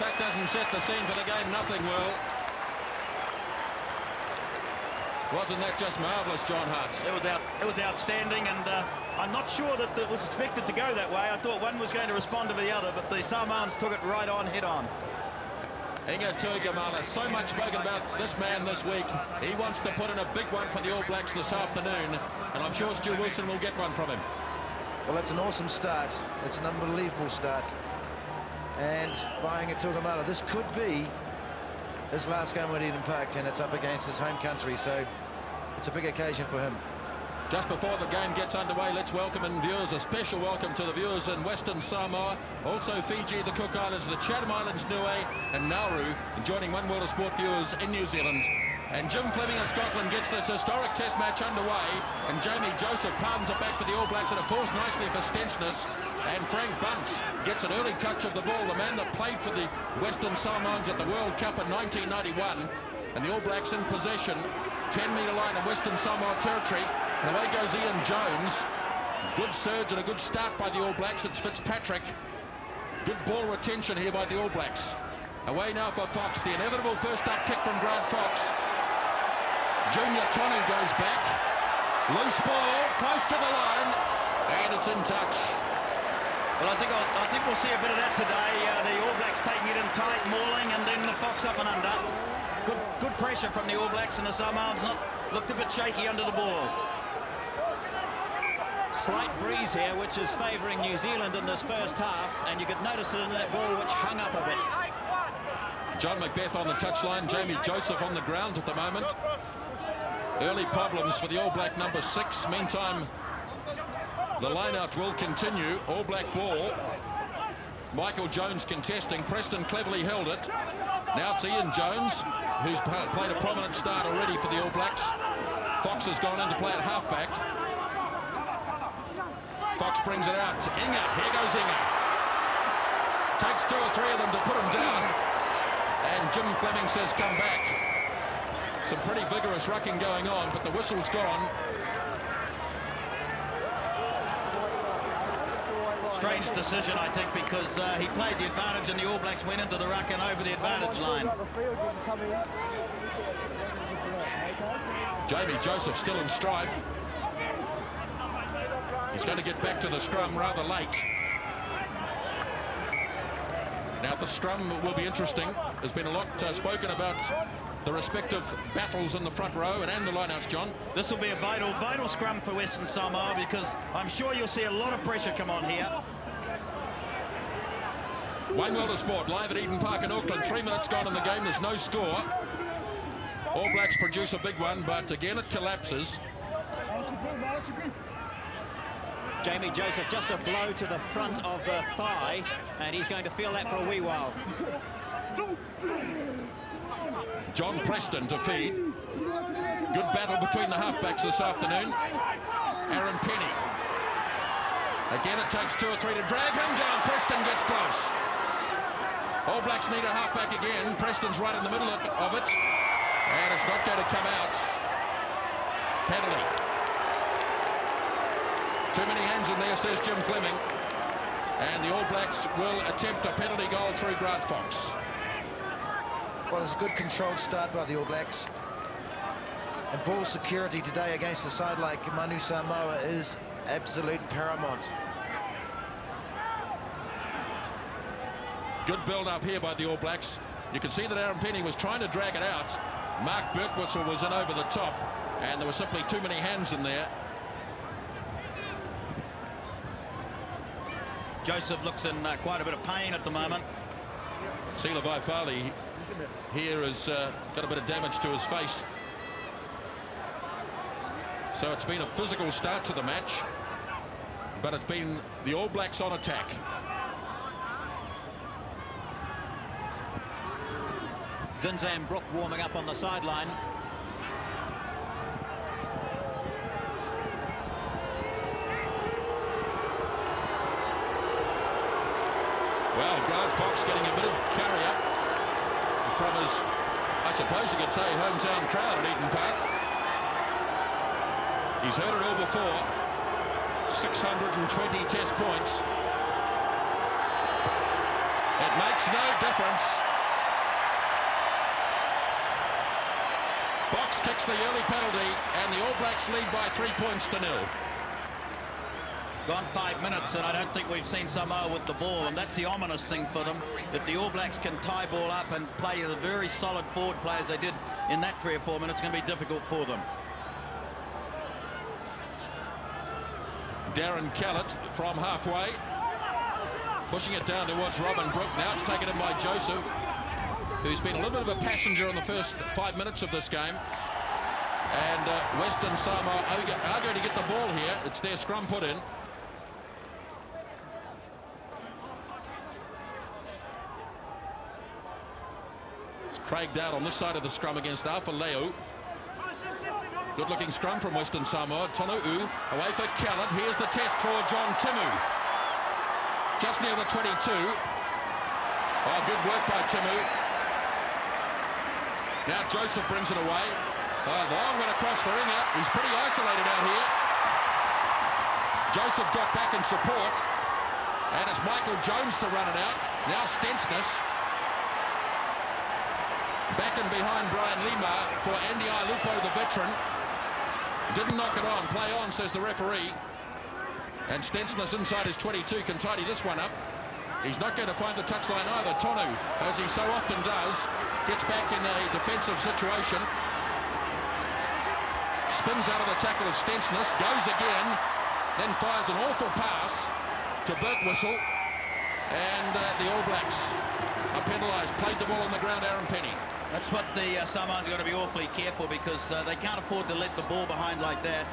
that doesn't set the scene for the game, nothing will. Wasn't that just marvellous, John Hart? It was outstanding, and I'm not sure that it was expected to go that way. I thought one was going to respond to the other, but the Samoans took it right on, head on. Inga Tuigamala, so much spoken about this man this week. He wants to put in a big one for the All Blacks this afternoon, and I'm sure Stu Wilson will get one from him. Well, that's an awesome start. It's an unbelievable start. And by Inga Tuigamala, this could be his last game at Eden Park, and it's up against his home country, so it's a big occasion for him. Just before the game gets underway, let's welcome in viewers, a special welcome to the viewers in Western Samoa, also Fiji, the Cook Islands, the Chatham Islands, Niue and Nauru, and joining One World of Sport viewers in New Zealand. And Jim Fleming of Scotland gets this historic test match underway, and Jamie Joseph palms it back for the All Blacks, and it falls nicely for Stensness, and Frank Bunce gets an early touch of the ball, the man that played for the Western Samoans at the World Cup in 1991, and the All Blacks in possession, 10-metre line of Western Samoa territory. And away goes Ian Jones. Good surge and a good start by the All Blacks. It's Fitzpatrick. Good ball retention here by the All Blacks. Away now for Fox. The inevitable first up kick from Grant Fox. Junior Tonu'u goes back. Loose ball, close to the line, and it's in touch. Well, I think we'll see a bit of that today. The All Blacks taking it in tight, mauling, and then the Fox up and under. Good pressure from the All Blacks, and the Samoans looked a bit shaky under the ball. Slight breeze here, which is favouring New Zealand in this first half, and you could notice it in that ball, which hung up a bit. John Macbeth on the touchline, Jamie Joseph on the ground at the moment. Early problems for the All Black number 6. Meantime, the line-out will continue. All Black ball. Michael Jones contesting. Preston cleverly held it. Now it's Ian Jones, who's played a prominent start already for the All Blacks. Fox has gone in to play at halfback. Fox brings it out to Inga. Here goes Inga. Takes 2 or 3 of them to put him down. And Jim Fleming says, come back. Some pretty vigorous rucking going on, but the whistle's gone. Strange decision, I think, because he played the advantage and the All Blacks went into the ruck and over the advantage line. Jamie Joseph still in strife. He's going to get back to the scrum rather late. Now the scrum will be interesting. There's been a lot spoken about the respective battles in the front row and the lineouts, John. This will be a vital scrum for Western Samoa, because I'm sure you'll see a lot of pressure come on here. One World of Sport live at Eden Park in Auckland. 3 minutes gone in the game. There's no score. All Blacks produce a big one, but again it collapses. Jamie Joseph, just a blow to the front of the thigh, and he's going to feel that for a wee while. Jon Preston to feed. Good battle between the halfbacks this afternoon. Arran Pene. Again, it takes 2 or 3 to drag him down. Preston gets close. All Blacks need a halfback again. Preston's right in the middle of it. And it's not going to come out. Penalty. Too many hands in there, says Jim Fleming. And the All Blacks will attempt a penalty goal through Grant Fox. Well, it's a good controlled start by the All Blacks. And ball security today against a side like Manu Samoa is absolute paramount. Good build-up here by the All Blacks. You can see that Arran Pene was trying to drag it out. Mark Birkwhistle was in over the top, and there were simply too many hands in there. Joseph looks in quite a bit of pain at the moment. Sila Vaifali here has got a bit of damage to his face. So it's been a physical start to the match, but it's been the All Blacks on attack. Zinzan Brooke warming up on the sideline. Well, Grant Fox getting a bit of carry-up from his, I suppose you could say, hometown crowd at Eden Park. He's heard it all before. 620 test points. And It makes no difference. Fox kicks the early penalty, and the All Blacks lead by 3 points to 0. Gone 5 minutes, and I don't think we've seen Samoa with the ball, and that's the ominous thing for them. If the All Blacks can tie ball up and play the very solid forward play as they did in that 3 or 4 minutes, it's going to be difficult for them. Darren Kellett from halfway, pushing it down towards Robin Brooke. Now it's taken in by Joseph, who's been a little bit of a passenger in the first 5 minutes of this game. And Western Samoa are going to get the ball here. It's their scrum put in. It's Craig Dowd on this side of the scrum against Alphaleu. Good-looking scrum from Western Samoa. Tonu'u away for Kellett. Here's the test for Jon Timu. Just near the 22. Oh, good work by Timu. Now Joseph brings it away. Long went across for Inga. He's pretty isolated out here. Joseph got back in support. And it's Michael Jones to run it out. Now Stensness. Back in behind Brian Lima for Andy Ailupo, the veteran. Didn't knock it on. Play on, says the referee. And Stensness inside his 22 can tidy this one up. He's not going to find the touchline either. Tonu'u, as he so often does, gets back in a defensive situation. Spins out of the tackle of Stensness, goes again, then fires an awful pass to Birtwhistle. And the All Blacks are penalised. Played the ball on the ground, Arran Pene. That's what the Samoans are going to be awfully careful, because they can't afford to let the ball behind like that.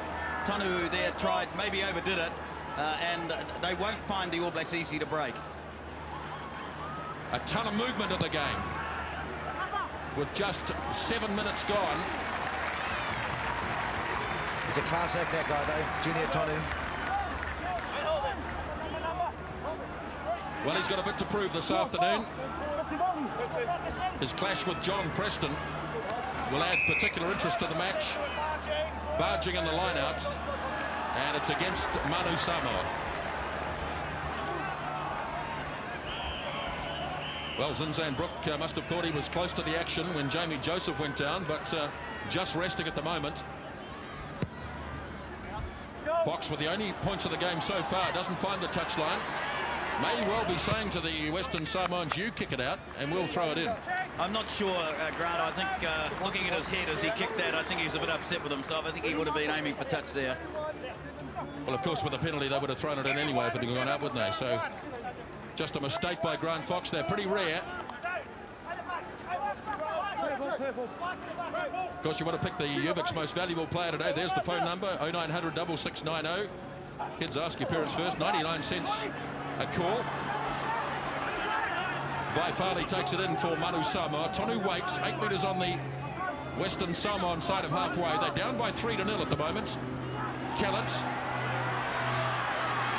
Tonu'u there tried, maybe overdid it, and they won't find the All Blacks easy to break. A ton of movement in the game with just 7 minutes gone. He's a class act, that guy, though, Junior Tonu'u. Well, he's got a bit to prove this afternoon. His clash with Jon Preston will add particular interest to the match. Barging in the line-out, and it's against Manu Samoa. Well, Zinzan Brooke must have thought he was close to the action when Jamie Joseph went down, but just resting at the moment. Fox, with the only points of the game so far, doesn't find the touchline. May well be saying to the Western Samoans, you kick it out and we'll throw it in. I'm not sure, Grant. I think looking at his head as he kicked that, I think he's a bit upset with himself. I think he would have been aiming for touch there. Well, of course, with the penalty, they would have thrown it in anyway if it had gone out, wouldn't they? So just a mistake by Grant Fox. They're pretty rare. Of course, you want to pick the Ubik's most valuable player today. There's the phone number, 0900 6690. Kids, ask your parents first. 99 cents a call. Vai Farley takes it in for Manu Samoa. Tonu'u waits, 8 metres on the Western Samoan side of halfway. They're down by 3-0 at the moment. Kellett.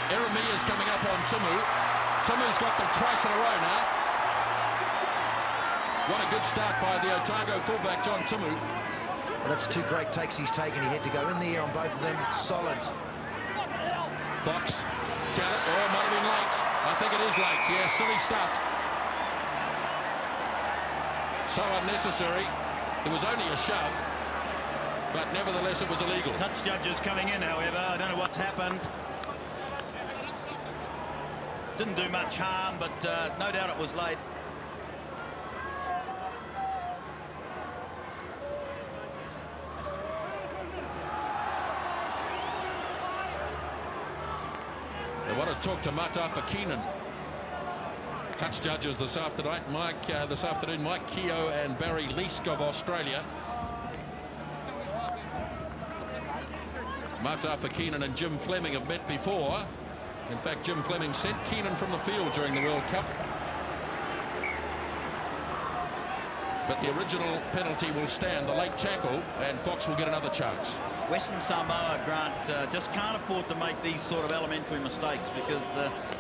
Ieremia's coming up on Timu. Timu's got them twice in a row now. What a good start by the Otago fullback, Jon Timu. Well, that's 2 great takes he's taken. He had to go in the air on both of them. Solid. Fox. Kellett. Oh, might have been late. I think it is late. Yeah, silly stuff. So unnecessary. It was only a shove, but nevertheless it was illegal. Touch judges coming in, however. I don't know what's happened. Didn't do much harm, but no doubt it was late. They want to talk to Matafa Keenan. Touch judges this afternoon, Mike Keogh and Barry Leask of Australia. Matafa Keenan and Jim Fleming have met before. In fact, Jim Fleming sent Keenan from the field during the World Cup. But the original penalty will stand, the late tackle, and Fox will get another chance. Western Samoa, Grant, just can't afford to make these sort of elementary mistakes, because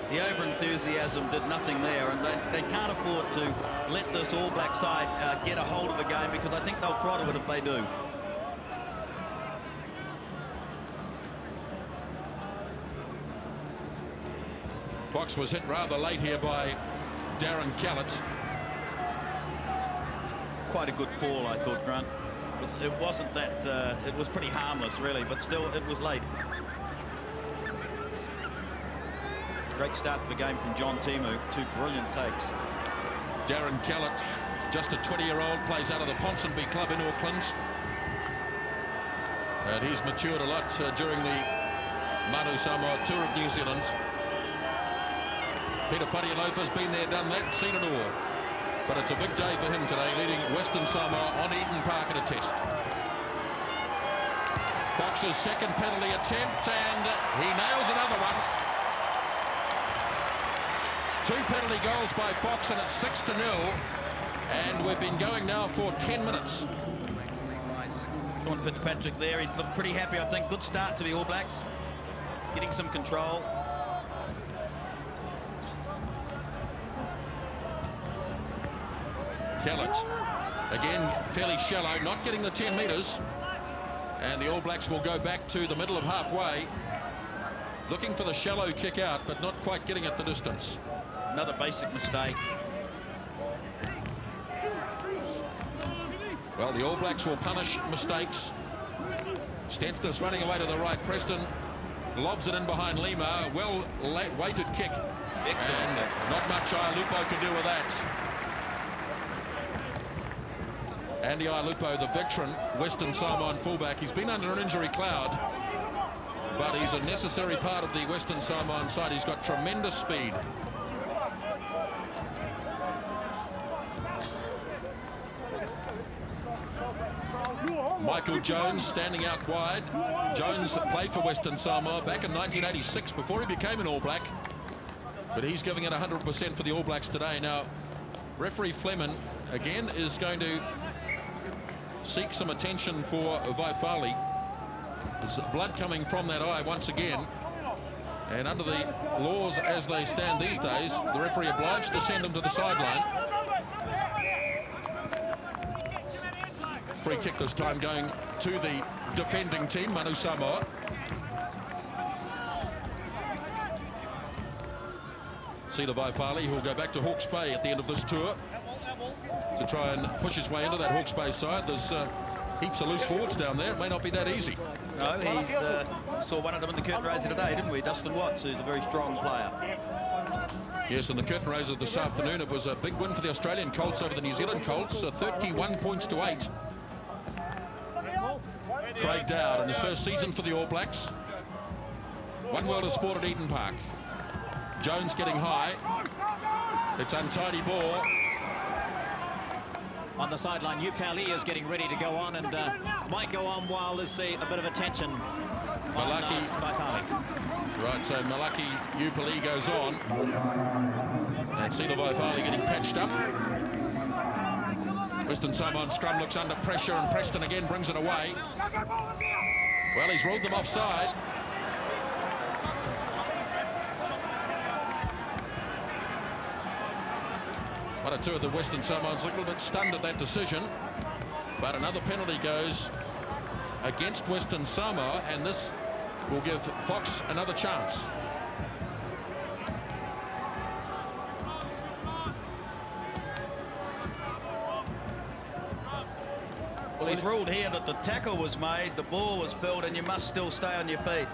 the over-enthusiasm did nothing there, and they can't afford to let this All Black side get a hold of the game, because I think they'll throttle it if they do. Fox was hit rather late here by Darren Callett. Quite a good fall, I thought, Grant. It wasn't that, it was pretty harmless, really, but still, it was late. Great start to the game from John Timu. 2 brilliant takes. Darren Callett, just a 20-year-old, plays out of the Ponsonby Club in Auckland. And he's matured a lot during the Manu Samoa tour of New Zealand. Peter Wharialofa's been there, done that, seen it all. But it's a big day for him today, leading Western Samoa on Eden Park in a test. Fox's second penalty attempt, and he nails another one. 2 penalty goals by Fox, and it's 6-0. And we've been going now for 10 minutes. Jon Fitzpatrick there, he looked pretty happy, I think. Good start to the All Blacks. Getting some control. Callett, again, fairly shallow, not getting the 10 metres. And the All Blacks will go back to the middle of halfway. Looking for the shallow kick out, but not quite getting it the distance. Another basic mistake. Well, the All Blacks will punish mistakes. Stensness running away to the right. Preston lobs it in behind Lima. Well-weighted kick. Excellent. And not much Ialupo can do with that. Andy Ialupo, the veteran Western Samoan fullback. He's been under an injury cloud, but he's a necessary part of the Western Samoan side. He's got tremendous speed. Michael Jones standing out wide. Jones played for Western Samoa back in 1986 before he became an All Black, but he's giving it 100% for the All Blacks today. Now, referee Fleming again is going to seek some attention for Vaifali. There's blood coming from that eye once again, and under the laws as they stand these days, the referee obliged to send him to the sideline. Free kick this time going to the defending team, Manu Samoa. Siva Tau, who will go back to Hawke's Bay at the end of this tour to try and push his way into that Hawke's Bay side. There's heaps of loose forwards down there. It may not be that easy. No, he saw one of them in the curtain raiser today, didn't we? Dustin Watts, who's a very strong player. Yes, and the curtain raiser this afternoon, it was a big win for the Australian Colts over the New Zealand Colts, 31 points to 8. Craig Dowd in his first season for the All Blacks. One World of Sport at Eden Park. Jones getting high. It's untidy ball. On the sideline, Upali is getting ready to go on, and might go on while there's a bit of attention on Vaifali. Right, so Malaki Upali goes on. And Siva Vaifali getting patched up. Western Samoan scrum looks under pressure, and Preston again brings it away. Well, he's ruled them offside. One or two of the Western Samoans look a little bit stunned at that decision. But another penalty goes against Western Samoa, and this will give Fox another chance. Well, he's ruled here that the tackle was made, the ball was spilled, and you must still stay on your feet.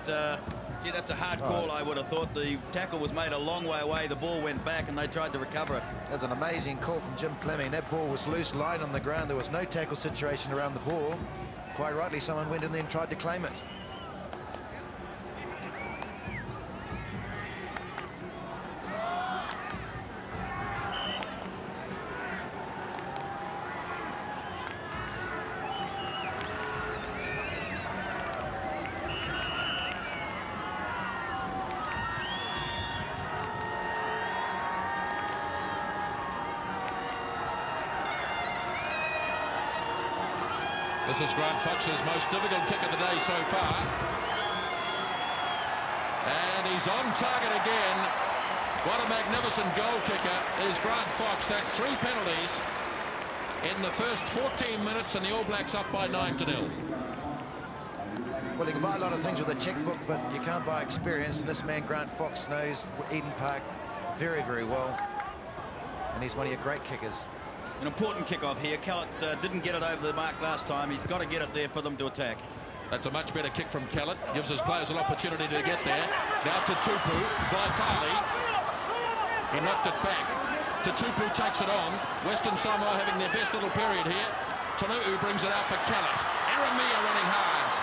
Gee, that's a hard call, I would have thought. The tackle was made a long way away, the ball went back, and they tried to recover it. That's an amazing call from Jim Fleming. That ball was loose, lying on the ground. There was no tackle situation around the ball. Quite rightly, someone went in there and tried to claim it. This is Grant Fox's most difficult kick of the day so far. And he's on target again. What a magnificent goal kicker is Grant Fox. That's 3 penalties in the first 14 minutes, and the All Blacks up by 9-0. Well, you can buy a lot of things with a checkbook, but you can't buy experience. This man, Grant Fox, knows Eden Park very, very well. and he's one of your great kickers. An important kickoff here. Kellett didn't get it over the mark last time. He's got to get it there for them to attack. That's a much better kick from Kellett. Gives his players an opportunity to get there. Now to Tupu. Vaifali. He knocked it back. Tupu takes it on. Western Samoa having their best little period here. Tonu'u brings it out for Kellett. Ieremia running hard.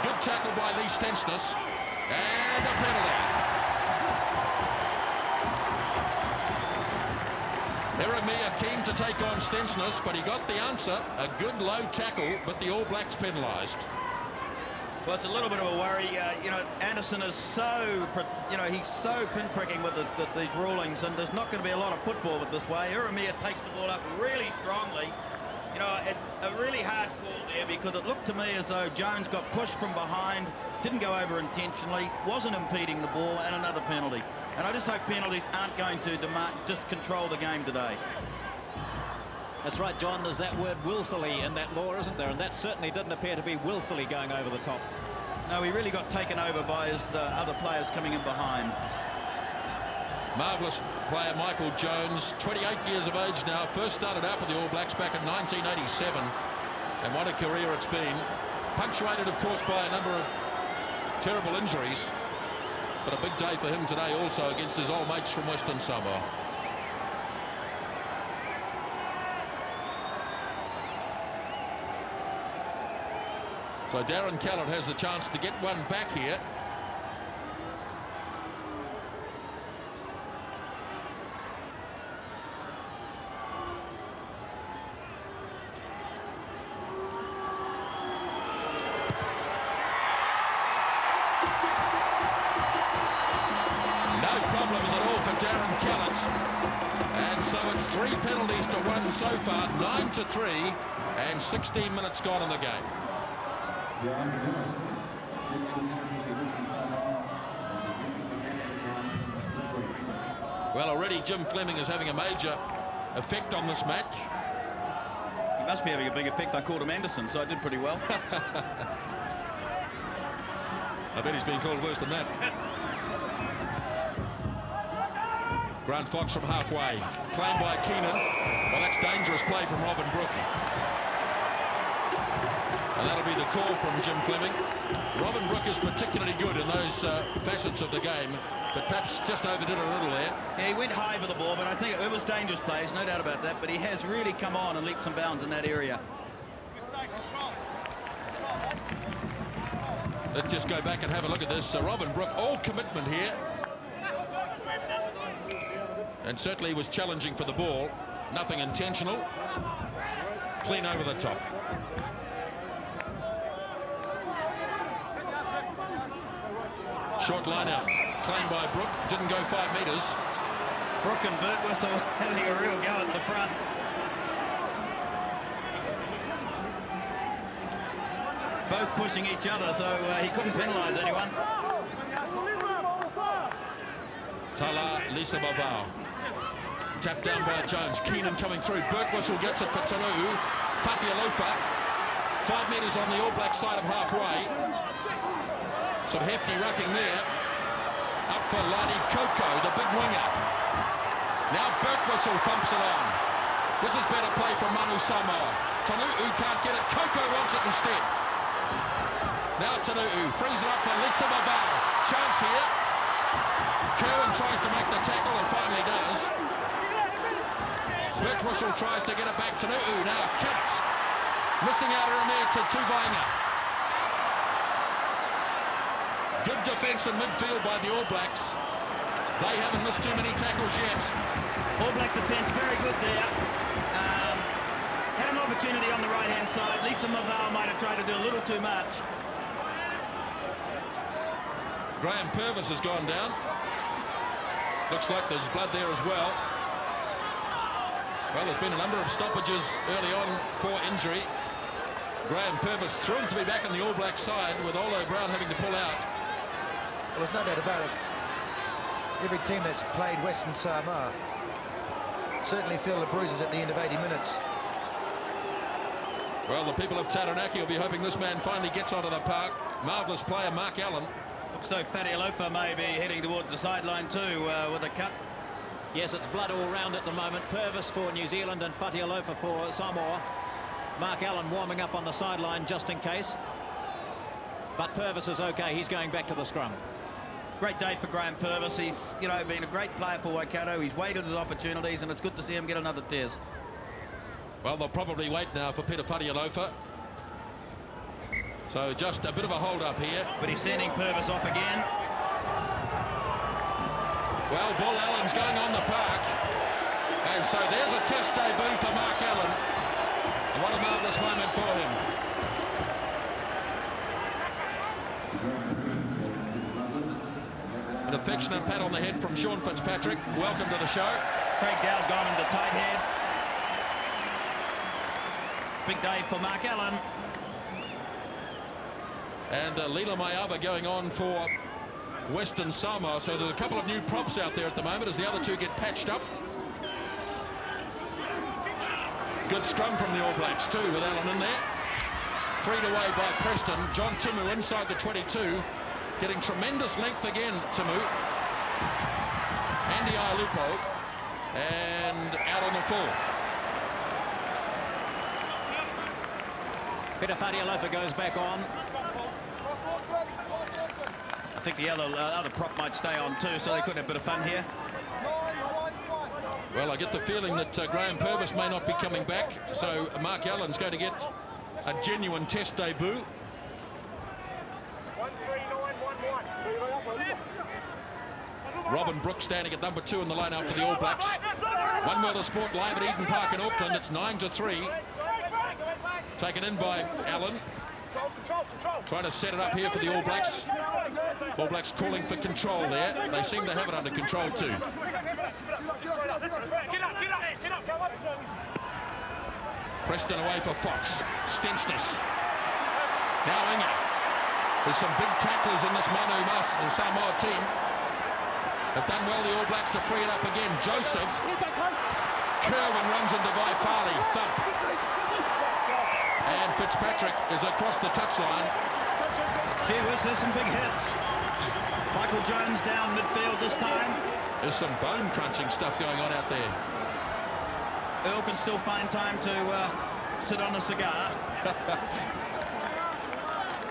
Good tackle by Stensness. And a penalty. Ieremia keen to take on Stensness, but he got the answer. A good low tackle, but the All Blacks penalised. Well, it's a little bit of a worry. You know, Anderson is so, he's so pinpricking with these rulings, and there's not going to be a lot of football with this way. Ieremia takes the ball up really strongly. You know, it's a really hard call there because it looked to me as though Jones got pushed from behind, didn't go over intentionally, wasn't impeding the ball, and another penalty. And I just hope penalties aren't going to just control the game today. That's right, John. There's that word willfully in that law, isn't there? And that certainly didn't appear to be willfully going over the top. No, he really got taken over by his other players coming in behind. Marvellous player Michael Jones, 28 years of age now. First started out with the All Blacks back in 1987. And what a career it's been. Punctuated, of course, by a number of terrible injuries. But a big day for him today also against his old mates from Western Samoa. So Darren Kellett has the chance to get one back here. No problems at all for Darren Kellett. And so it's 3 penalties to 1 so far, 9-3, and 16 minutes gone in the game. Well, already Jim Fleming is having a major effect on this match. He must be having a big effect. I called him Anderson, so I did pretty well. I bet he's been called worse than that. Grant Fox from halfway. Claimed by Keenan. Well, that's dangerous play from Robin Brooke. And that'll be the call from Jim Fleming. Robin Brooke is particularly good in those facets of the game, but perhaps just overdid it a little there. Yeah, he went high for the ball, but I think it was dangerous plays, no doubt about that, but he has really come on and leaps and bounds in that area. Let's just go back and have a look at this. Robin Brooke, all commitment here. And certainly was challenging for the ball. Nothing intentional. Clean over the top. Short line out. Claimed by Brooke. Didn't go 5 metres. Brooke and Burt Whistle having a real go at the front. Both pushing each other, so he couldn't penalise anyone. Tala Lisa Babao. Tapped down by Jones. Keenan coming through. Burt Whistle gets it for Tonu'u. Fatialofa. 5 metres on the All Black side of halfway. Some hefty rucking there. Up for Lani Koko, the big winger. Now Burt Whistle thumps it on. This is better play from Manu Samoa. Tonu'u can't get it. Koko wants it instead. Now Tonu'u frees it up for Lisa Babao. Chance here. Kerwin tries to make the tackle and finally does. Burt Whistle tries to get it back. Tonu'u now kicked. Missing out Ieremia to Tuigamala. Good defence in midfield by the All Blacks. They haven't missed too many tackles yet. All Black defence, very good there. Had an opportunity on the right-hand side. Lisa Mavau might have tried to do a little too much. Graham Purvis has gone down. Looks like there's blood there as well. Well, there's been a number of stoppages early on for injury. Graham Purvis thrilled to be back on the All Black side with Olo Brown having to pull out. Well, there's no doubt about it. Every team that's played Western Samoa certainly feel the bruises at the end of 80 minutes. Well, the people of Taranaki will be hoping this man finally gets onto the park. Marvellous player, Mark Allen. Looks like Fatialofa may be heading towards the sideline too with a cut. Yes, it's blood all round at the moment. Purvis for New Zealand and Fatialofa for Samoa. Mark Allen warming up on the sideline just in case. But Purvis is okay. He's going back to the scrum. Great day for Graham Purvis. He's, you know, been a great player for Waikato. He's waited his opportunities, and it's good to see him get another test. Well, they'll probably wait now for Peter Fatialofa. So just a bit of a hold-up here. But he's sending Purvis off again. Well, Bull Allen's going on the park. And so there's a test debut for Mark Allen. And what a marvellous moment for him. An affectionate pat on the head from Jon Fitzpatrick. Welcome to the show. Craig Dowd gone into tight head. Big day for Mark Allen. And Lila Mayaba going on for Western Samoa. So there's a couple of new props out there at the moment as the other two get patched up. Good scrum from the All Blacks too, with Allen in there. Freed away by Preston. John Tonu'u inside the 22. Getting tremendous length again, Tonu'u. Andy Ailupo. And out on the full. Peter Fatialofa goes back on. I think the other prop might stay on too, so they could have a bit of fun here. Well, I get the feeling that Graham Purvis may not be coming back, so Mark Allen's going to get a genuine test debut. Robin Brooke standing at number 2 in the line-up for the All Blacks. One World of Sport live at Eden Park in Auckland. It's 9-3. Taken in by Allen. Trying to set it up here for the All Blacks. All Blacks calling for control there. They seem to have it under control too. Preston away for Fox. Stensness. Now Inga. There's some big tacklers in this Manu Samoa team. Have done well, the All Blacks, to free it up again. Joseph. Kerwin runs into Vaifali. Thump. And Fitzpatrick is across the touchline. Gee whiz, there's some big hits. Michael Jones down midfield this time. There's some bone-crunching stuff going on out there. Earl can still find time to sit on a cigar.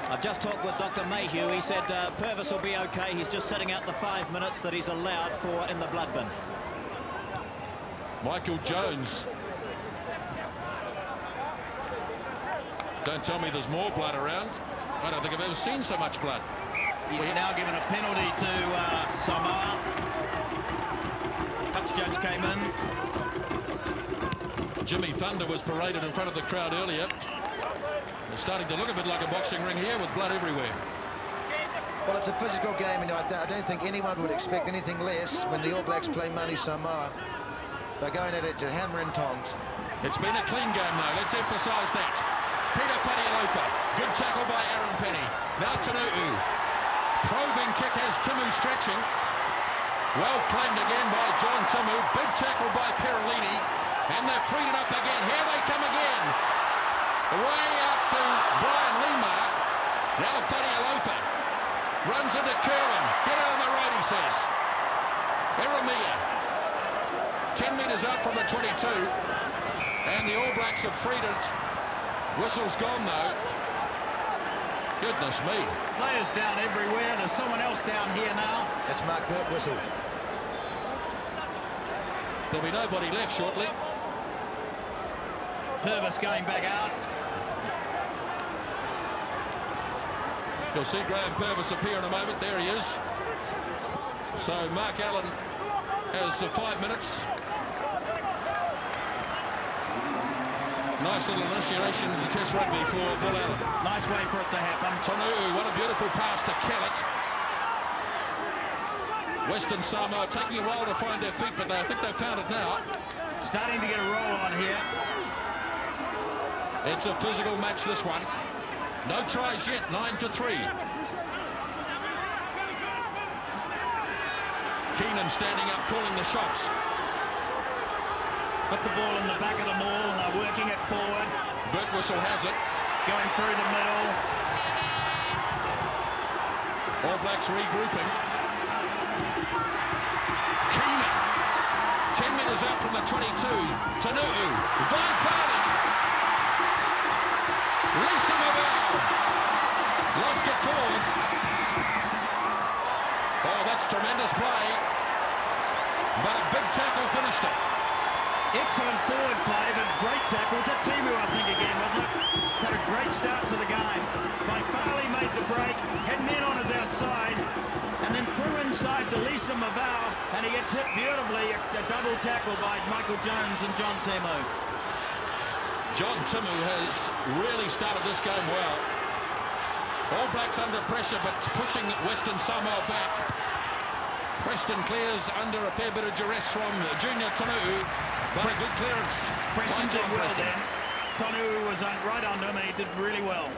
I've just talked with Dr. Mayhew. He said Purvis will be okay. He's just sitting out the 5 minutes that he's allowed for in the blood bin. Michael Jones. Don't tell me there's more blood around. I don't think I've ever seen so much blood. He's now given a penalty to Samoa. Touch judge came in. Jimmy Thunder was paraded in front of the crowd earlier. It's starting to look a bit like a boxing ring here with blood everywhere. Well, it's a physical game, and I don't think anyone would expect anything less when the All Blacks play Manu Samoa. They're going at it to hammer and tongs. It's been a clean game, though. Let's emphasise that. Peter Fatialofa. Good tackle by Arran Pene. Now Tonu'u. Probing kick has Timu stretching. Well claimed again by John Timu. Big tackle by Perolini. And they've freed it up again. Here they come again. Way out to Brian Lima. Now Fatialofa runs into Kerwin. Get it on the right, he says. Ieremia. 10 metres out from the 22. And the All Blacks have freed it. Whistle's gone, though. Goodness me. Players down everywhere. There's someone else down here now. That's Mark Burt Whistle. There'll be nobody left shortly. Purvis going back out. You'll see Graham Purvis appear in a moment. There he is. So Mark Allen has 5 minutes. Nice little initiation to Test rugby for Bull Allen. Nice way for it to happen. Tonu'u, what a beautiful pass to Kellett. Western Samoa taking a while to find their feet, but I think they've found it now. Starting to get a roll on here. It's a physical match, this one. No tries yet, 9-3. Keenan standing up, calling the shots. Put the ball in the back of the maul, and they're working it forward. Burt Whistle has it. Going through the middle. All Blacks regrouping. Keenan. goes out from the 22. Tonu'u, Vaifana. Lisa Mavau. Lost it forward. Oh, that's tremendous play. But a big tackle finished it. Excellent forward play, but great tackle. It's a Timu, I think, again, wasn't it? Had a great start to the game. Vaifali made the break, had men on his outside, and then threw inside to Lisa Mavau, and he gets hit beautifully. A double tackle by Michael Jones and John Timu. Jon Timu has really started this game well. All Blacks under pressure, but pushing Western Samoa back. Preston clears under a fair bit of duress from junior Tonu'u, but a good clearance. Preston did well then. Tonu'u was right under him, and he did really well.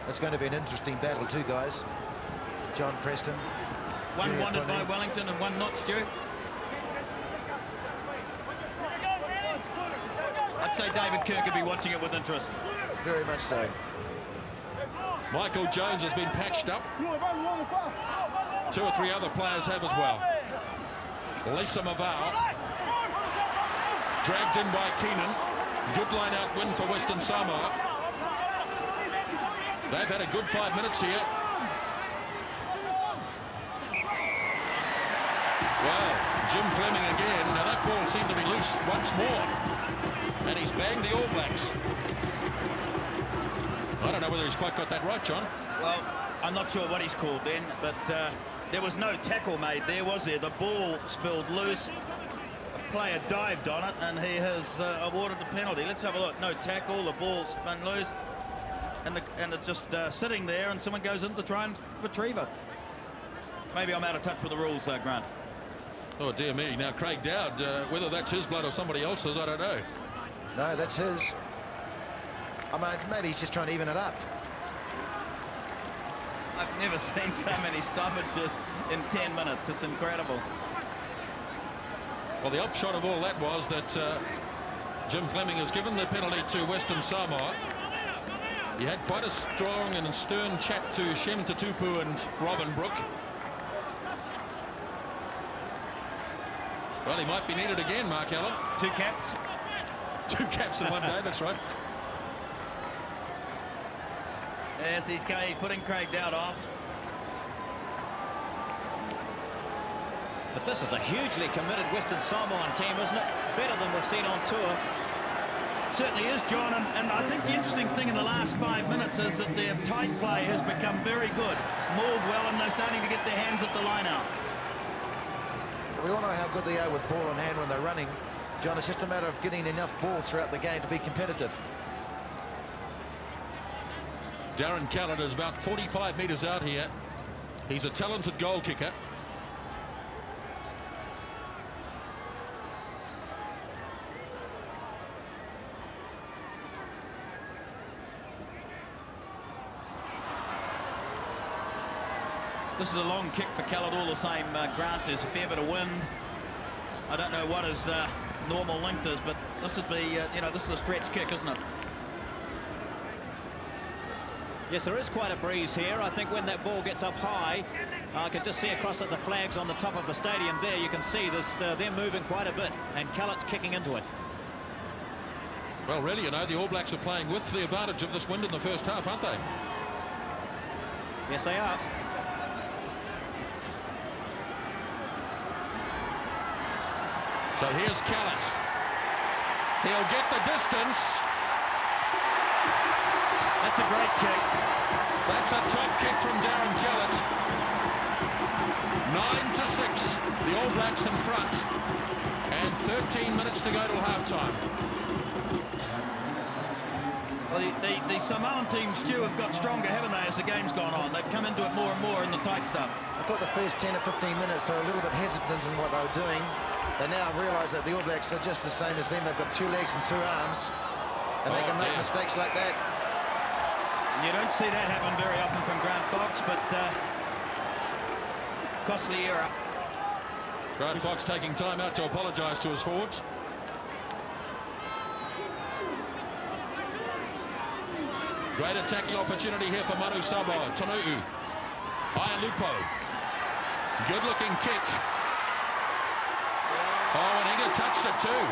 That's going to be an interesting battle too, guys. Jon Preston. One junior wanted by Tonu'u. Wellington and one not, Stu. I'd say David Kirk could be watching it with interest. Very much so. Michael Jones has been patched up. 2 or 3 other players have as well. Lisa Mavau. Dragged in by Keenan. Good line-out win for Western Samoa. They've had a good 5 minutes here. Well, Jim Fleming again. Now that ball seemed to be loose once more. And he's banged the All Blacks. I don't know whether he's quite got that right, John. Well, I'm not sure what he's called then, but there was no tackle made there, was there? The ball spilled loose. A player dived on it, and he has awarded the penalty. Let's have a look. No tackle, the ball spun loose, and it's just sitting there, and someone goes in to try and retrieve it. Maybe I'm out of touch with the rules, Grant. Oh, dear me. Now, Craig Dowd, whether that's his blood or somebody else's, I don't know. No, that's his. I mean, maybe he's just trying to even it up. I've never seen so many stoppages in 10 minutes. It's incredible. Well, the upshot of all that was that Jim Fleming has given the penalty to Western Samoa. He had quite a strong and stern chat to Shem Tutupu and Robin Brooke. Well, he might be needed again, Mark Allen. 2 caps. 2 caps in one day, that's right. Yes, he's putting Craig Dowd off. But this is a hugely committed Western Samoan team, isn't it? Better than we've seen on tour. Certainly is, John, and I think the interesting thing in the last 5 minutes is that their tight play has become very good. Mauled well, and they're starting to get their hands at the line out. We all know how good they are with ball in hand when they're running. John, it's just a matter of getting enough ball throughout the game to be competitive. Darren Callett is about 45 metres out here. He's a talented goal kicker. This is a long kick for Callett all the same, Grant. There's a fair bit of wind. I don't know what his normal length is, but this would be, this is a stretch kick, isn't it? Yes, there is quite a breeze here. I think when that ball gets up high, I can just see across at the flags on the top of the stadium there. You can see this, they're moving quite a bit, and Callett's kicking into it. Well, really, the All Blacks are playing with the advantage of this wind in the first half, aren't they? Yes, they are. So here's Callett. He'll get the distance. That's a great kick. That's a top kick from Darren Callett. 9-6. The All Blacks in front. And 13 minutes to go till halftime. Well, the Samoan team, Stu, have got stronger, haven't they, as the game's gone on? They've come into it more and more in the tight stuff. I thought the first 10 or 15 minutes they were a little bit hesitant in what they were doing. They now realise that the All Blacks are just the same as them. They've got 2 legs and 2 arms, and they can make mistakes like that. You don't see that happen very often from Grant Fox, but costly error. Grant Fox taking time out to apologise to his forwards. Great attacking opportunity here for Manu Samoa. Tonu'u. Ian Lupo. Good looking kick. Oh, and Inga touched it too.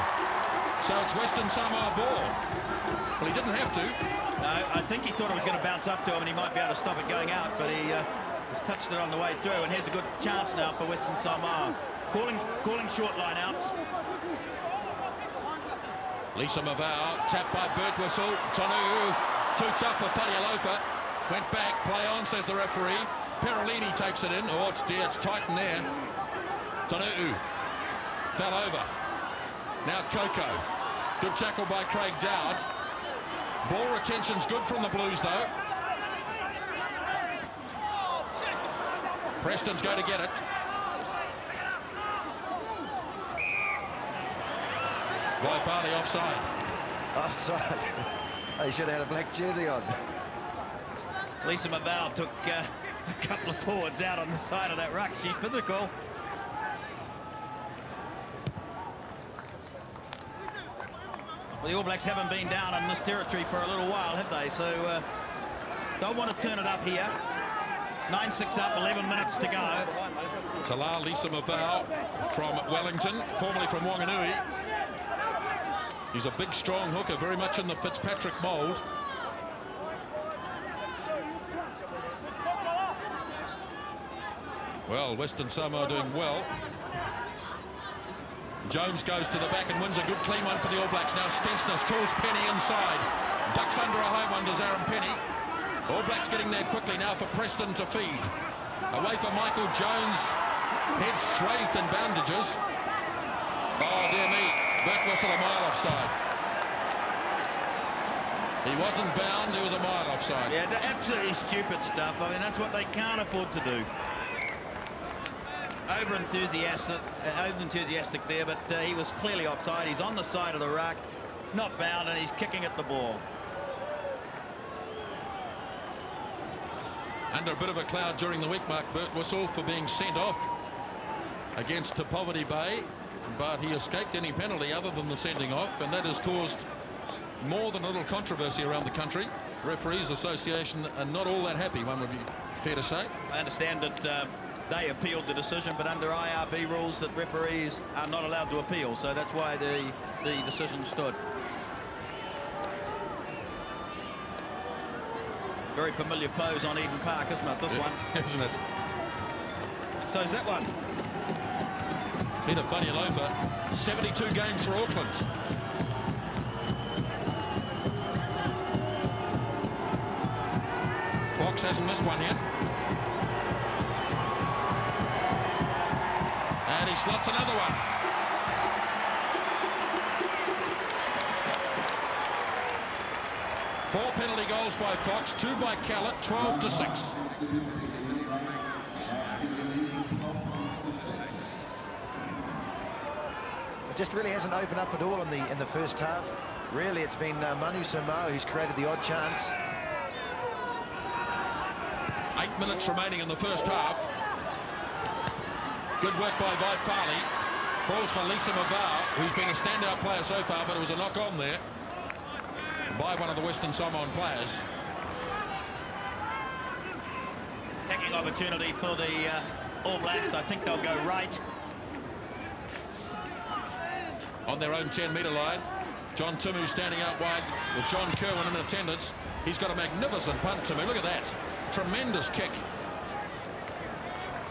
So it's Western Samoa ball. Well, he didn't have to. No, I think he thought it was going to bounce up to him and he might be able to stop it going out, but he just touched it on the way through. And here's a good chance now for Western Samoa. Calling short line outs. Lisa Mavau, tapped by Birtwhistle. Tonu'u, too tough for Fatialofa. Went back, play on, says the referee. Perolini takes it in. Oh, it's dear, it's tight in there. Tonu'u fell over. Now Coco. Good tackle by Craig Dowd. Ball retention's good from the Blues, though. Preston's going to get it. Waipali offside. Offside. Oh, he should have had a black jersey on. Lisa Mavau took a couple of forwards out on the side of that ruck. She's physical. Well, the All Blacks haven't been down in this territory for a little while, have they? So don't want to turn it up here. 9-6 up, 11 minutes to go. Talal Lisa Mavau from Wellington, formerly from Wanganui. He's a big, strong hooker, very much in the Fitzpatrick mould. Well, Western Samoa doing well. Jones goes to the back and wins a good clean one for the All Blacks. Now Stensness calls Pene inside. Ducks under a high one, does Arran Pene. All Blacks getting there quickly now for Preston to feed. Away for Michael Jones. Head swathed in bandages. Oh, dear me. Birtwhistle a mile offside. He wasn't bound, he was a mile offside. Yeah, they're absolutely stupid stuff. I mean, that's what they can't afford to do. Over-enthusiastic there, but he was clearly offside. He's on the side of the ruck, not bound, and he's kicking at the ball. Under a bit of a cloud during the week, Mark Birtwhistle, for being sent off against Poverty Bay, but he escaped any penalty other than the sending off, and that has caused more than a little controversy around the country. Referees Association are not all that happy, one would be fair to say. I understand that they appealed the decision, but under IRB rules that referees are not allowed to appeal, so that's why the decision stood. Very familiar pose on Eden Park, isn't it, this one? Isn't it? So is that one. Peter Fatialofa, 72 games for Auckland. Fox hasn't missed one yet. And he slots another one. Four penalty goals by Fox, 2 by Callett, 12-6. It just really hasn't opened up at all in the first half. Really, it's been Manu Samoa who's created the odd chance. 8 minutes remaining in the first half. Good work by Waipali. Falls for Lisa Mavau, who's been a standout player so far, but it was a knock on there by one of the Western Samoan players. Tackling opportunity for the All Blacks. I think they'll go right. On their own 10-metre line. John Timu standing out wide with John Kerwin in attendance. He's got a magnificent punt, Timu. Look at that. Tremendous kick.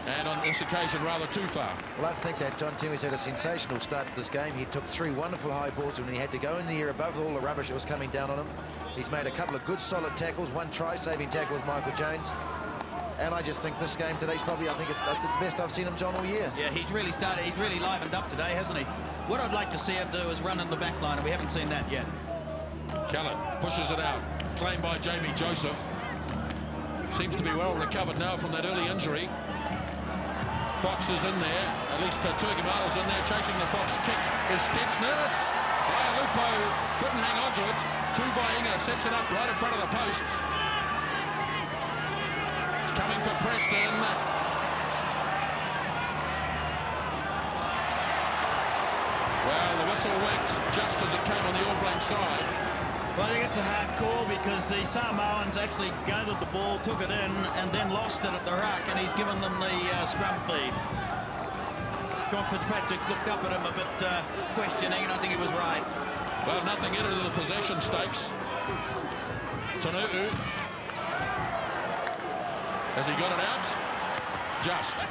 And on this occasion, rather too far. Well, I think that John Timu's had a sensational start to this game. He took 3 wonderful high balls when he had to go in the air above all the rubbish that was coming down on him. He's made a couple of good solid tackles, 1 try-saving tackle with Michael Jones. And I just think this game today's probably, I think it's the best I've seen him, John, all year. Yeah, he's really started, he's really livened up today, hasn't he? What I'd like to see him do is run in the back line, and we haven't seen that yet. Callett pushes it out. Claimed by Jamie Joseph. Seems to be well recovered now from that early injury. Fox is in there. At least Tuigamala's in there. Chasing the Fox kick is Stensness. Lupo couldn't hang on to it. Tuigamala sets it up right in front of the posts. It's coming for Preston. Well, the whistle went just as it came on the All Black side. Well, I think it's a hard call because the Samoans actually gathered the ball, took it in, and then lost it at the ruck, and he's given them the scrum feed. Jon Fitzpatrick looked up at him a bit questioning, and I think he was right. Well, nothing into the possession stakes. Tonu'u. Has he got it out? Just.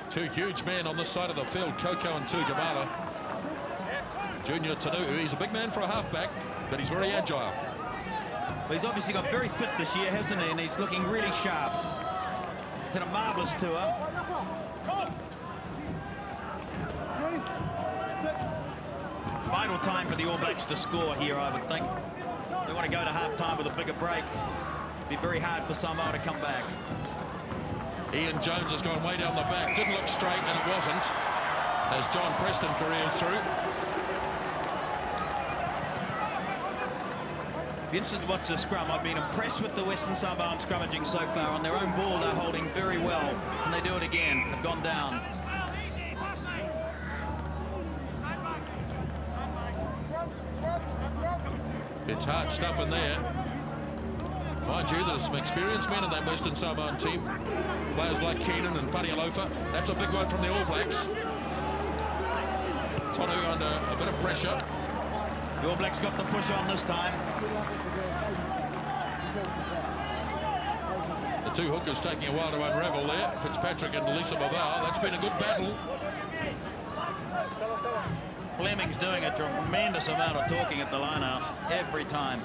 Two huge men on this side of the field, Coco and Tuigamala. Junior Tonu'u, he's a big man for a halfback, but he's very agile. Well, he's obviously got very fit this year, hasn't he? And he's looking really sharp. He's had a marvellous tour. Vital time for the All Blacks to score here, I would think. They want to go to half-time with a bigger break. It'd be very hard for Samoa to come back. Ian Jones has gone way down the back. Didn't look straight, and it wasn't, as Jon Preston careers through. Be interested to watch the scrum. I've been impressed with the Western Samoan scrummaging so far. On their own ball, they're holding very well, and they do it again. They've gone down. It's hard stuff in there. Mind you, there's some experienced men in that Western Samoan team. Players like Keenan and Fatialofa. That's a big one from the All Blacks. Tonu'u under a bit of pressure. The All Blacks got the push on this time. The two hookers taking a while to unravel there. Fitzpatrick and Lisa Mavau. That's been a good battle. Fleming's doing a tremendous amount of talking at the line-out every time.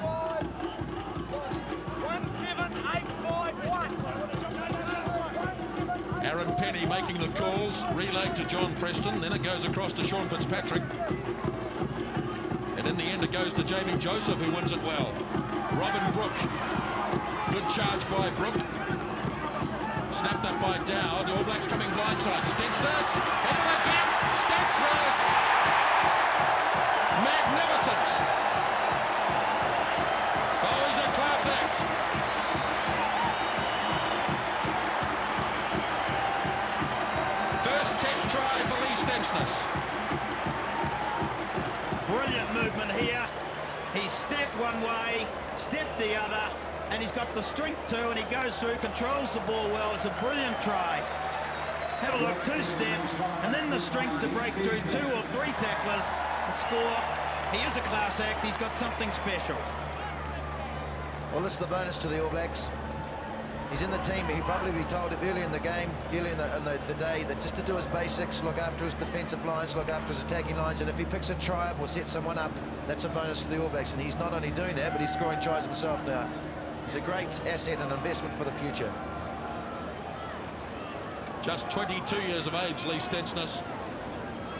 17851. Arran Pene making the calls, relayed to Jon Preston, then it goes across to Jon Fitzpatrick. And in the end it goes to Jamie Joseph, who wins it well. Robin Brooke. Good charge by Brooke. Snapped up by Dowd. All Blacks coming blindside. Stensness into the gap. Stensness. Magnificent. Oh, he's a class act. First test try for Lee Stensness. Brilliant movement here. He stepped one way, stepped the other, and he's got the strength too, and he goes through, controls the ball well. It's a brilliant try. Have a look, 2 steps, and then the strength to break through 2 or 3 tacklers and score. He is a class act. He's got something special. Well, this is the bonus to the All Blacks. He's in the team, but he'd probably be told early in the game, early in the day, that just to do his basics, look after his defensive lines, look after his attacking lines, and if he picks a try up or sets someone up, that's a bonus for the All Blacks. And he's not only doing that, but he's scoring tries himself now. He's a great asset and investment for the future. Just 22 years of age, Lee Stensness.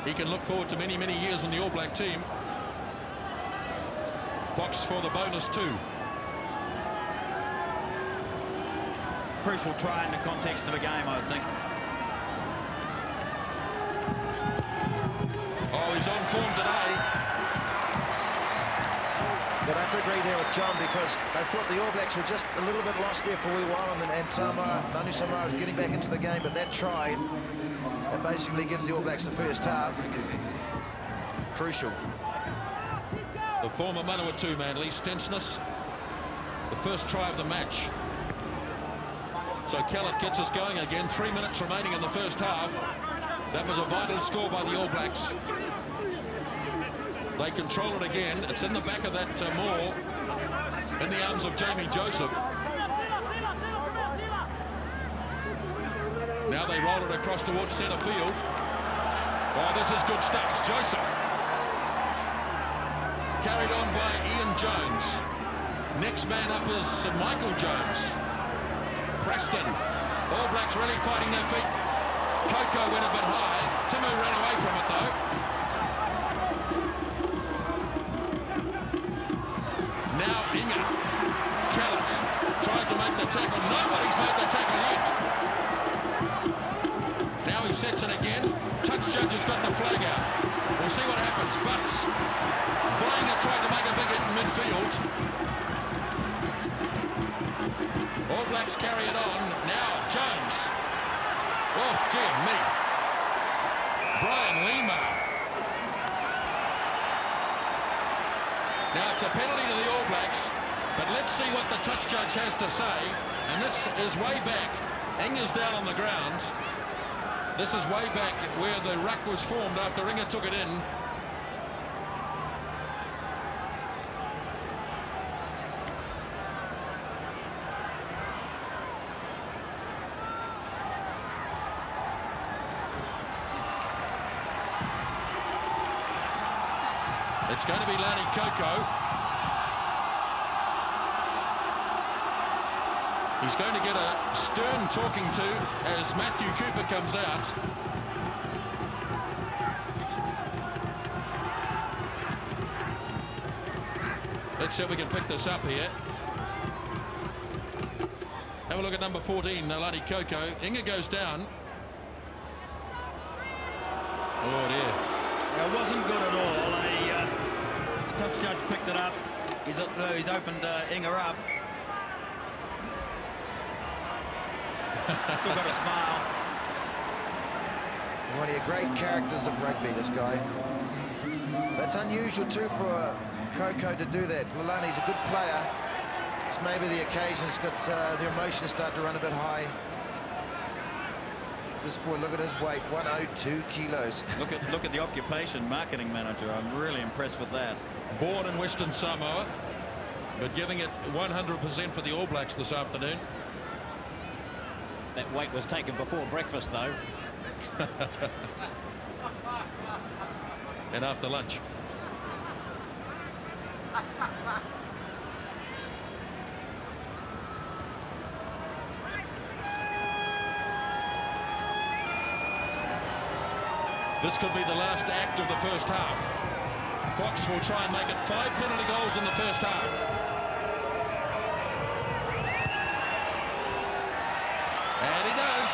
He can look forward to many, many years in the All Black team. Fox for the bonus too. Crucial try in the context of a game, I would think. Oh, he's on form today. But I have to agree there with John, because I thought the All Blacks were just a little bit lost there for a wee while, and Samoa, Manu Samoa is getting back into the game, but that try, that basically gives the All Blacks the first half. Crucial. The former Manawa 2-man, Lee Stensness. The first try of the match. So Kellett gets us going again. 3 minutes remaining in the first half. That was a vital score by the All Blacks. They control it again. It's in the back of that maul, in the arms of Jamie Joseph. Now they roll it across towards centre field. Oh, this is good stuff. Joseph. Carried on by Ian Jones. Next man up is Michael Jones. Preston. All Blacks really fighting their feet. Coco went a bit high. Timu ran away from it though. Now Inga. Kellett tried to make the tackle. Nobody's made the tackle yet. Now he sets it again. Touch judge has got the flag out. We'll see what happens. But Blanger tried to make a big hit in midfield. All Blacks carry it on. Now Jones. Oh, dear me. Brian Lima. Now it's a penalty to the All Blacks, but let's see what the touch judge has to say. And this is way back. Inga's down on the ground. This is way back where the ruck was formed after Inga took it in. It's going to be Lani Koko. He's going to get a stern talking to as Matthew Cooper comes out. Let's see if we can pick this up here. Have a look at number 14, Lani Koko. Inga goes down. Oh dear. It wasn't good at all, and the touch judge picked it up. He's opened Inga up. Still got a smile. He's one of your great characters of rugby, this guy. That's unusual too for Koko to do that. Lalani's a good player. It's maybe the occasion's got the emotions start to run a bit high. This boy, look at his weight, 102 kilos. Look at the occupation, marketing manager. I'm really impressed with that. Born in Western Samoa, but giving it 100% for the All Blacks this afternoon. That weight was taken before breakfast, though. And after lunch. This could be the last act of the first half. Fox will try and make it 5 penalty goals in the first half. And he does.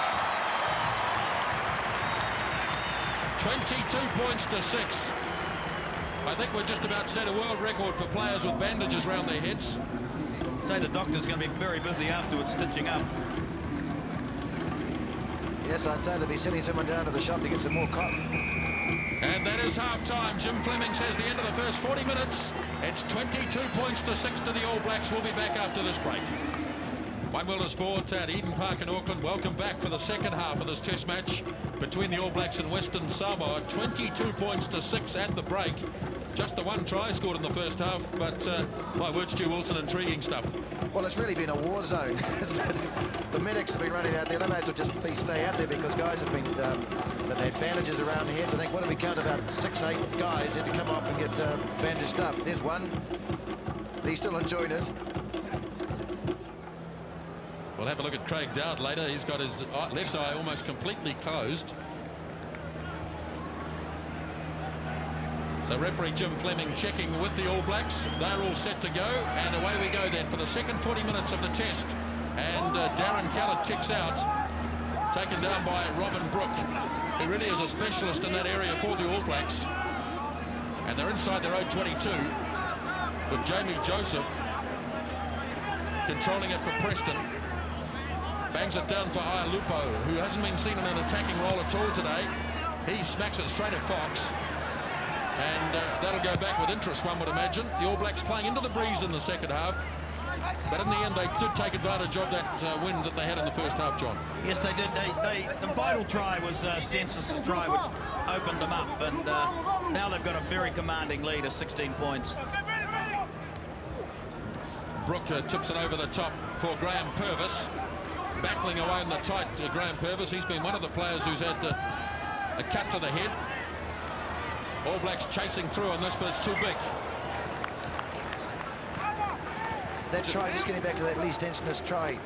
22 points to 6. I think we're just about set a world record for players with bandages around their heads. Say the doctor's going to be very busy afterwards stitching up. Yes, I'd say they'll be sending someone down to the shop to get some more cotton. And that is half-time. Jim Fleming says the end of the first 40 minutes. It's 22 points to 6 to the All Blacks. We'll be back after this break. One World of Sport at Eden Park in Auckland. Welcome back for the second half of this test match between the All Blacks and Western Samoa. 22 points to 6 at the break. Just the one try scored in the first half, but my word, Stu Wilson, intriguing stuff. Well, it's really been a war zone, isn't it? The medics have been running out there. They may as well just stay out there because guys have been they've had bandages around their heads. I think, what did we count? About 6-8 guys had to come off and get bandaged up. There's one. He's still enjoying it. We'll have a look at Craig Dowd later. He's got his left eye almost completely closed. So referee Jim Fleming checking with the All Blacks. They're all set to go, and away we go then for the second 40 minutes of the test. And Darren Kellett kicks out, taken down by Robin Brooke, who really is a specialist in that area for the All Blacks. And they're inside their own 22 with Jamie Joseph controlling it for Preston. Bangs it down for Ialupo, who hasn't been seen in an attacking role at all today. He smacks it straight at Fox. And that'll go back with interest, one would imagine. The All Blacks playing into the breeze in the second half. But in the end, they did take advantage of that win that they had in the first half, John. Yes, they did. The vital try was Stensness' try, which opened them up. And now they've got a very commanding lead of 16 points. Brooke tips it over the top for Graham Purvis. Battling away in the tight, Graham Purvis. He's been one of the players who's had a cut to the head. All Blacks chasing through on this, but it's too big. That try, just getting back to that Lee Stensness try,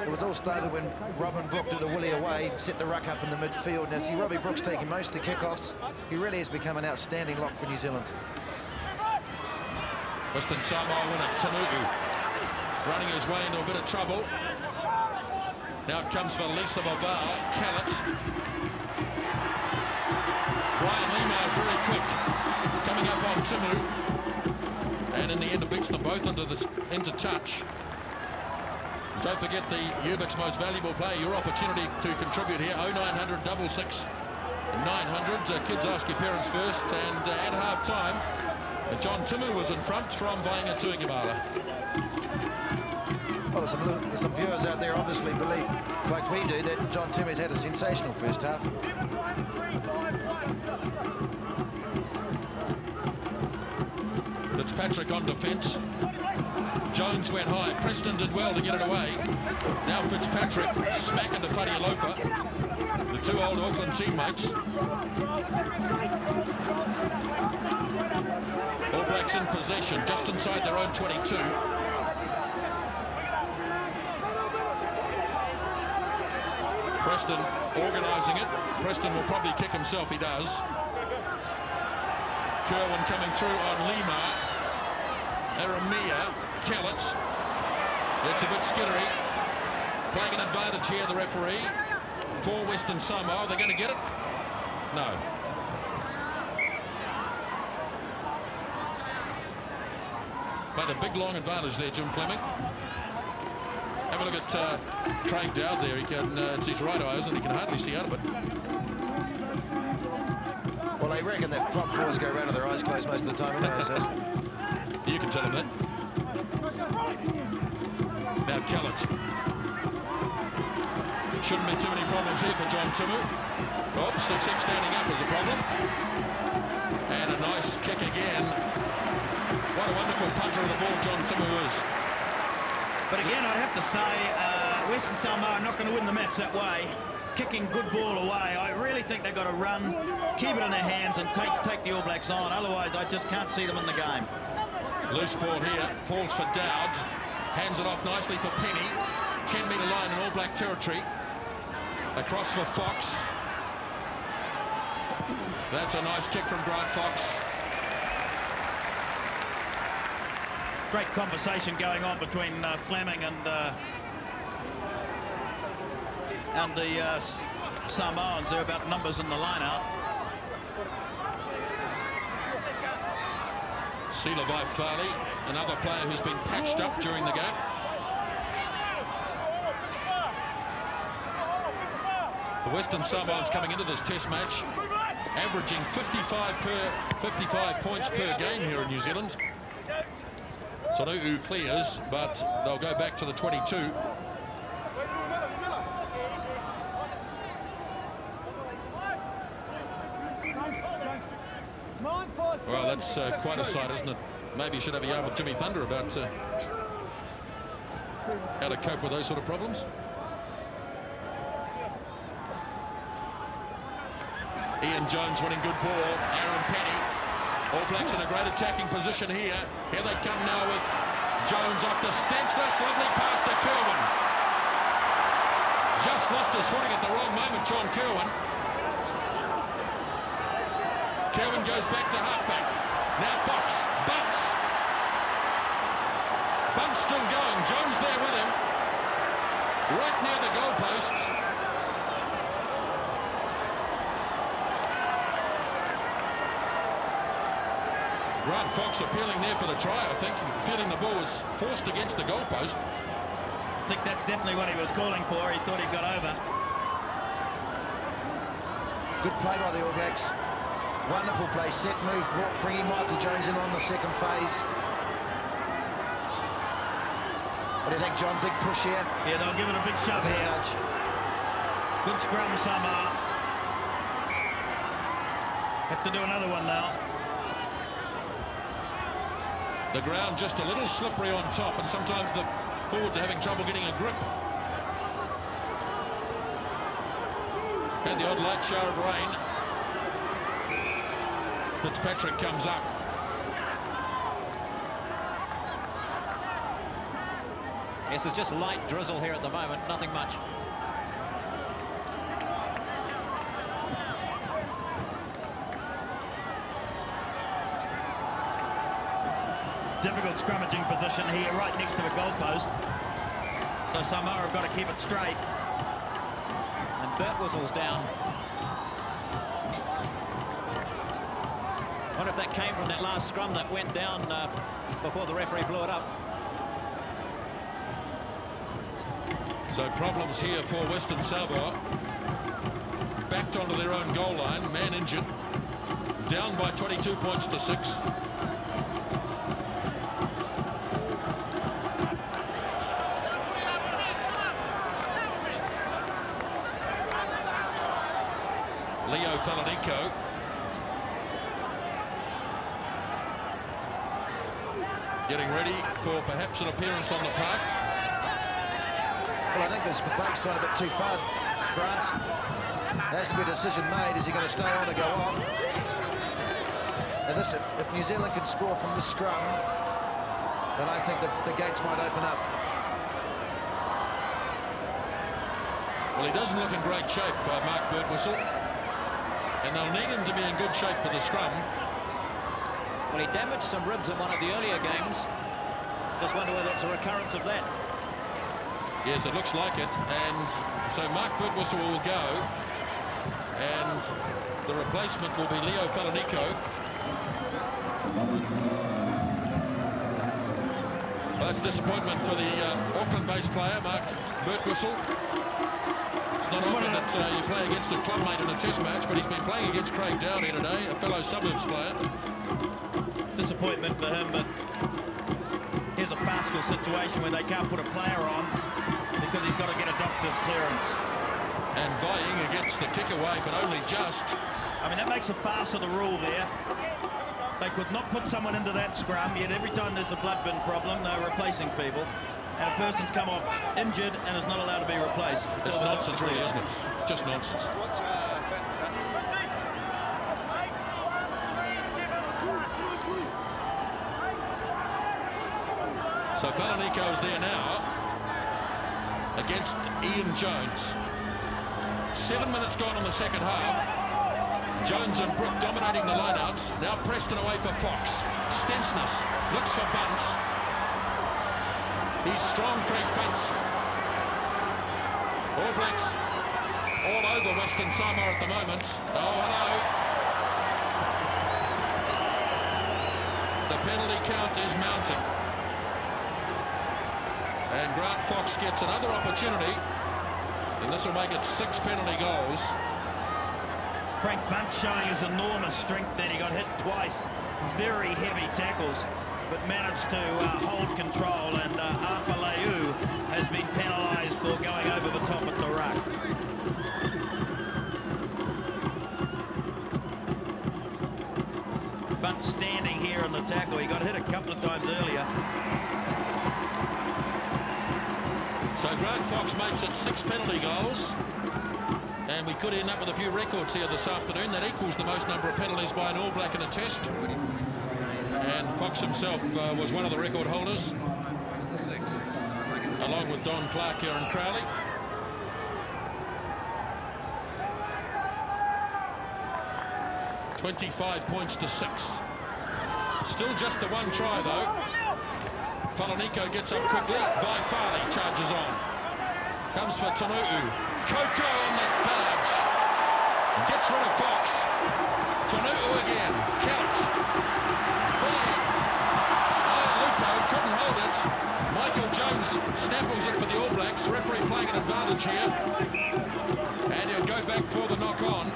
it was all started when Robin Brooke did a willy away, set the ruck up in the midfield. Now see, Robbie Brooke's taking most of the kickoffs. He really has become an outstanding lock for New Zealand. Western Samoa winner Tonu'u running his way into a bit of trouble. Now it comes for Lisa Mavar, Kellett. Brian Lima's very quick, coming up on Timu, and in the end it beats them both into touch. Don't forget the Ubix most valuable player, your opportunity to contribute here, 0900 66 900. Kids ask your parents first, and at half-time, John Timu was in front from Inga Tuigamala. Well, there's some viewers out there obviously believe, like we do, that Jon Tuiga's had a sensational first half. Fitzpatrick on defence. Jones went high. Preston did well to get it away. Now Fitzpatrick smacking to Fatialofa. The two old Auckland teammates. All Blacks in possession, just inside their own 22. Preston organising it. Preston will probably kick himself, he does. Kerwin coming through on Lima. Ieremia, Kellett. It's a bit skittery. Playing an advantage here, the referee. For Western Samoa, are they going to get it? No. But a big long advantage there, Jim Fleming. Have a look at Craig Dowd there. He can, it's his right eye, isn't it? He can hardly see out of it. Well, they reckon that prop fours go around with their eyes closed most of the time anyway, says. You can tell him that. Now Kellett. Shouldn't be too many problems here for Jon Tuiga. Oops, except standing up is a problem. And a nice kick again. What a wonderful punter of the ball Jon Tuiga is. But again, I'd have to say, Western Samoa are not going to win the match that way. Kicking good ball away. I really think they've got to run, keep it in their hands and take the All Blacks on. Otherwise, I just can't see them in the game. Loose ball here, falls for Dowd. Hands it off nicely for Pene. 10-metre line in All Black territory. Across for Fox. That's a nice kick from Grant Fox. Great conversation going on between Fleming and the Samoans there about numbers in the line-out. Sealer by Farley, another player who's been patched up during the game. The Western Samoans coming into this test match, averaging 55 points per game here in New Zealand. Tonu'u clears, but they'll go back to the 22. Well, that's quite a sight, isn't it? Maybe you should have a yarn with Jimmy Thunder about how to cope with those sort of problems. Ian Jones winning good ball. Arran Pene. All Blacks in a great attacking position here. Here they come now with Jones off to Stensness. Lovely pass to Kerwin. Just lost his footing at the wrong moment, John Kerwin. Kerwin goes back to halfback. Now Fox. Bunts. Bunts still going. Jones there with him. Right near the goalposts. Grant Fox appealing there for the try, I think, feeling the ball was forced against the goalpost. I think that's definitely what he was calling for. He thought he got over. Good play by the All Blacks. Wonderful play, set move, bringing Michael Jones in on the second phase. What do you think, John? Big push here? Yeah, they'll give it a big shove here. Nudge. Good scrum, Samoa. Have to do another one now. The ground just a little slippery on top, and sometimes the forwards are having trouble getting a grip. Had the odd light shower of rain. Fitzpatrick comes up. Yes, there's just light drizzle here at the moment, nothing much. Difficult scrummaging position here, right next to the goalpost. So Samoa have got to keep it straight. And Bert whistles down. I wonder if that came from that last scrum that went down before the referee blew it up. So problems here for Western Samoa. Backed onto their own goal line, man injured. Down by 22 points to 6. getting ready for perhaps an appearance on the park. Well, I think this break's gone a bit too far, Grant. There has to be a decision made. Is he going to stay on or go off? And this, if New Zealand can score from this scrum, then I think the gates might open up. Well, he doesn't look in great shape, Mark Birtwistle. And they'll need him to be in good shape for the scrum. Well, he damaged some ribs in one of the earlier games. Just wonder whether it's a recurrence of that. Yes, it looks like it. And so Mark Birtwistle will go. And the replacement will be Leo Falanico. Well, that's disappointment for the Auckland-based player, Mark Birtwistle. It's not often that you play against a clubmate in a test match, but he's been playing against Craig Dowd here today, a fellow suburbs player. Disappointment for him, but here's a farcical situation where they can't put a player on because he's got to get a doctor's clearance. And vying against the kick away, but only just. I mean, that makes a farce of the rule there. They could not put someone into that scrum, yet every time there's a blood bin problem, they're replacing people. And a person's come off injured and is not allowed to be replaced. It's nonsense, really, isn't it? Just nonsense. So Falanico is there now against Ian Jones. 7 minutes gone in the second half. Jones and Brooke dominating the lineouts. Now Preston away for Fox. Stensness looks for Bunce. He's strong, Frank Bunce. All Blacks all over Western Samoa at the moment. Oh, hello. The penalty count is mounting. And Grant Fox gets another opportunity. And this will make it 6 penalty goals. Frank Bunce showing his enormous strength then. He got hit twice. Very heavy tackles, but managed to hold control, and Arpaleu has been penalised for going over the top at the ruck. Bunce standing here in the tackle. He got hit a couple of times earlier. So Grant Fox makes it 6 penalty goals. And we could end up with a few records here this afternoon. That equals the most number of penalties by an All Black in a test. And Fox himself was one of the record holders, along with Don Clark, Aaron Crowley. $25 points to 6. Still just the one try, though. Falanico gets up quickly. Vai Farley charges on. Comes for Tonu'u. Coco on the barge. Gets rid of Fox. Tonu'u again. Count. Lupo couldn't hold it. Michael Jones snapples it for the All Blacks. Referee playing an advantage here. And he'll go back for the knock on.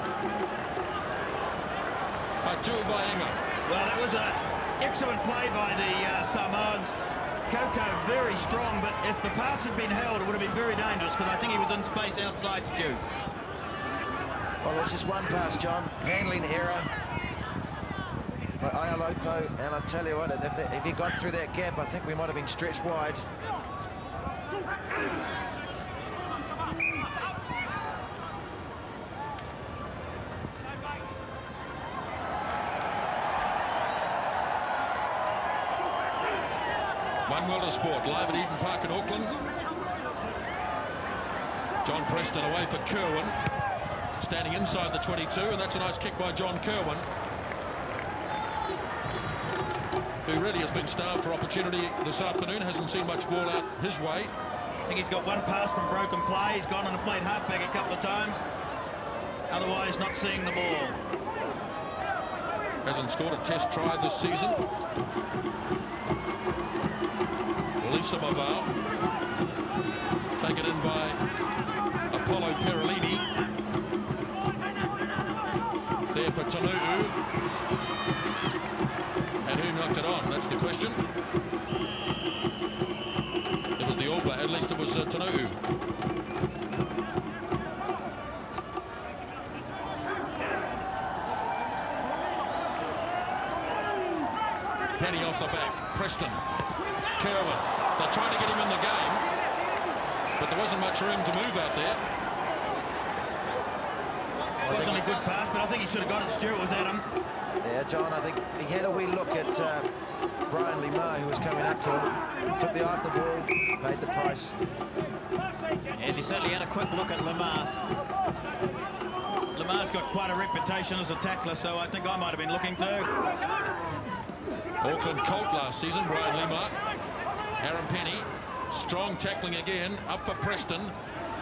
By Inga. Well, that was an excellent play by the Samoans. Coco very strong, but if the pass had been held, it would have been very dangerous, because I think he was in space outside Stu. Well, it's just one pass, John. Handling error by Ialopo, and I tell you what, if he got through that gap, I think we might have been stretched wide. One World of Sport, live at Eden Park in Auckland. Jon Preston away for Kerwin, standing inside the 22, and that's a nice kick by John Kerwin, who really has been starved for opportunity this afternoon. Hasn't seen much ball out his way. I think he's got one pass from broken play. He's gone on and played halfback a couple of times. Otherwise, not seeing the ball. Hasn't scored a test try this season. Lisa Maval, taken in by Apollo Perolini. It's there for Tonu'u. And who knocked it on? That's the question. It was the All Black, at least it was Tonu'u. Pene off the back. Preston. Kerwin. They're trying to get him in the game, but there wasn't much room to move out there. Wasn't a good pass, but I think he should have got it. Stewart was at him. Yeah, John, I think he had a wee look at Brian Lima, who was coming up to him. Took the off the ball, paid the price. Yes, he certainly had a quick look at Lamar. Lamar's got quite a reputation as a tackler, so I think I might have been looking too. Auckland Colt last season, Brian Lima. Arran Pene, strong tackling again, up for Preston.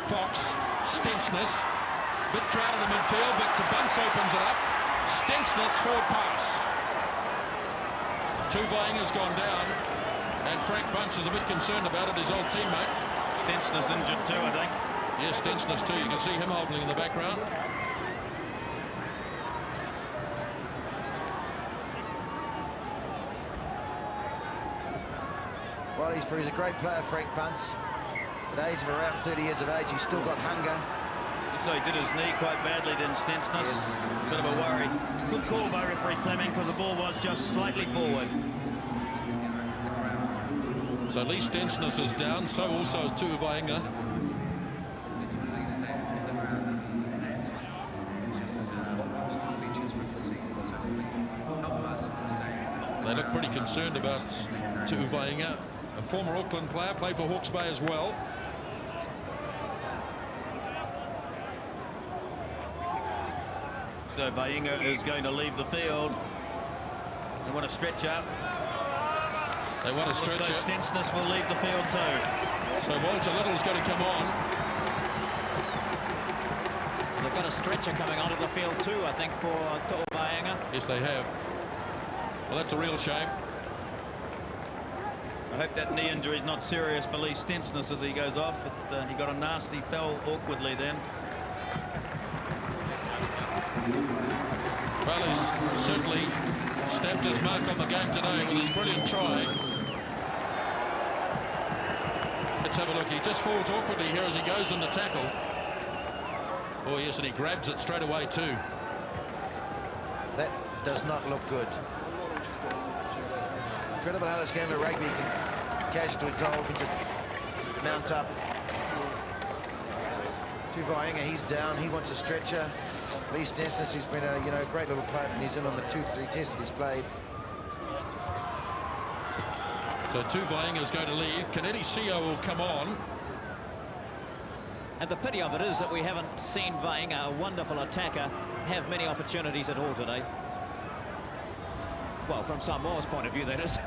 Fox, Stensness, bit crowded in midfield, but Bunce opens it up. Stensness, forward pass. Tuigainga's gone down, and Frank Bunce is a bit concerned about it, his old teammate. Stensness injured too, I think. Yes, Stensness too, you can see him hobbling in the background. Well, he's a great player, Frank Bunce. At the age of around 30 years of age, he's still got hunger. So he did his knee quite badly, didn't Stensness? Yes. Bit of a worry. Good call by referee Fleming, because the ball was just slightly forward. So Lee Stensness is down, so also is Tuigainga. They look pretty concerned about Tuigainga, a former Auckland player, played for Hawke's Bay as well. So Vainga is going to leave the field. They want to stretch up. They want to stretch up. Stensness will leave the field too. So Walter Little's going to come on. They've got a stretcher coming onto the field too, I think, for Tuigainga. Yes, they have. Well, that's a real shame. I hope that knee injury is not serious for Lee Stensness as he goes off. He got a nasty, fell awkwardly then. Well, he's certainly stamped his mark on the game today with his brilliant try. Let's have a look. He just falls awkwardly here as he goes in the tackle. Oh, yes, and he grabs it straight away too. That does not look good. Incredible how this game of rugby can casualty toll, can just mount up. Tuigainga, he's down. He wants a stretcher. Lee Stensness, who's been a great little player for New Zealand on the 2-3 tests that he's played. So Tuigainga is going to leave. Kennedy Sio will come on. And the pity of it is that we haven't seen Vainga, a wonderful attacker, have many opportunities at all today. Well, from Samoa's point of view, that is.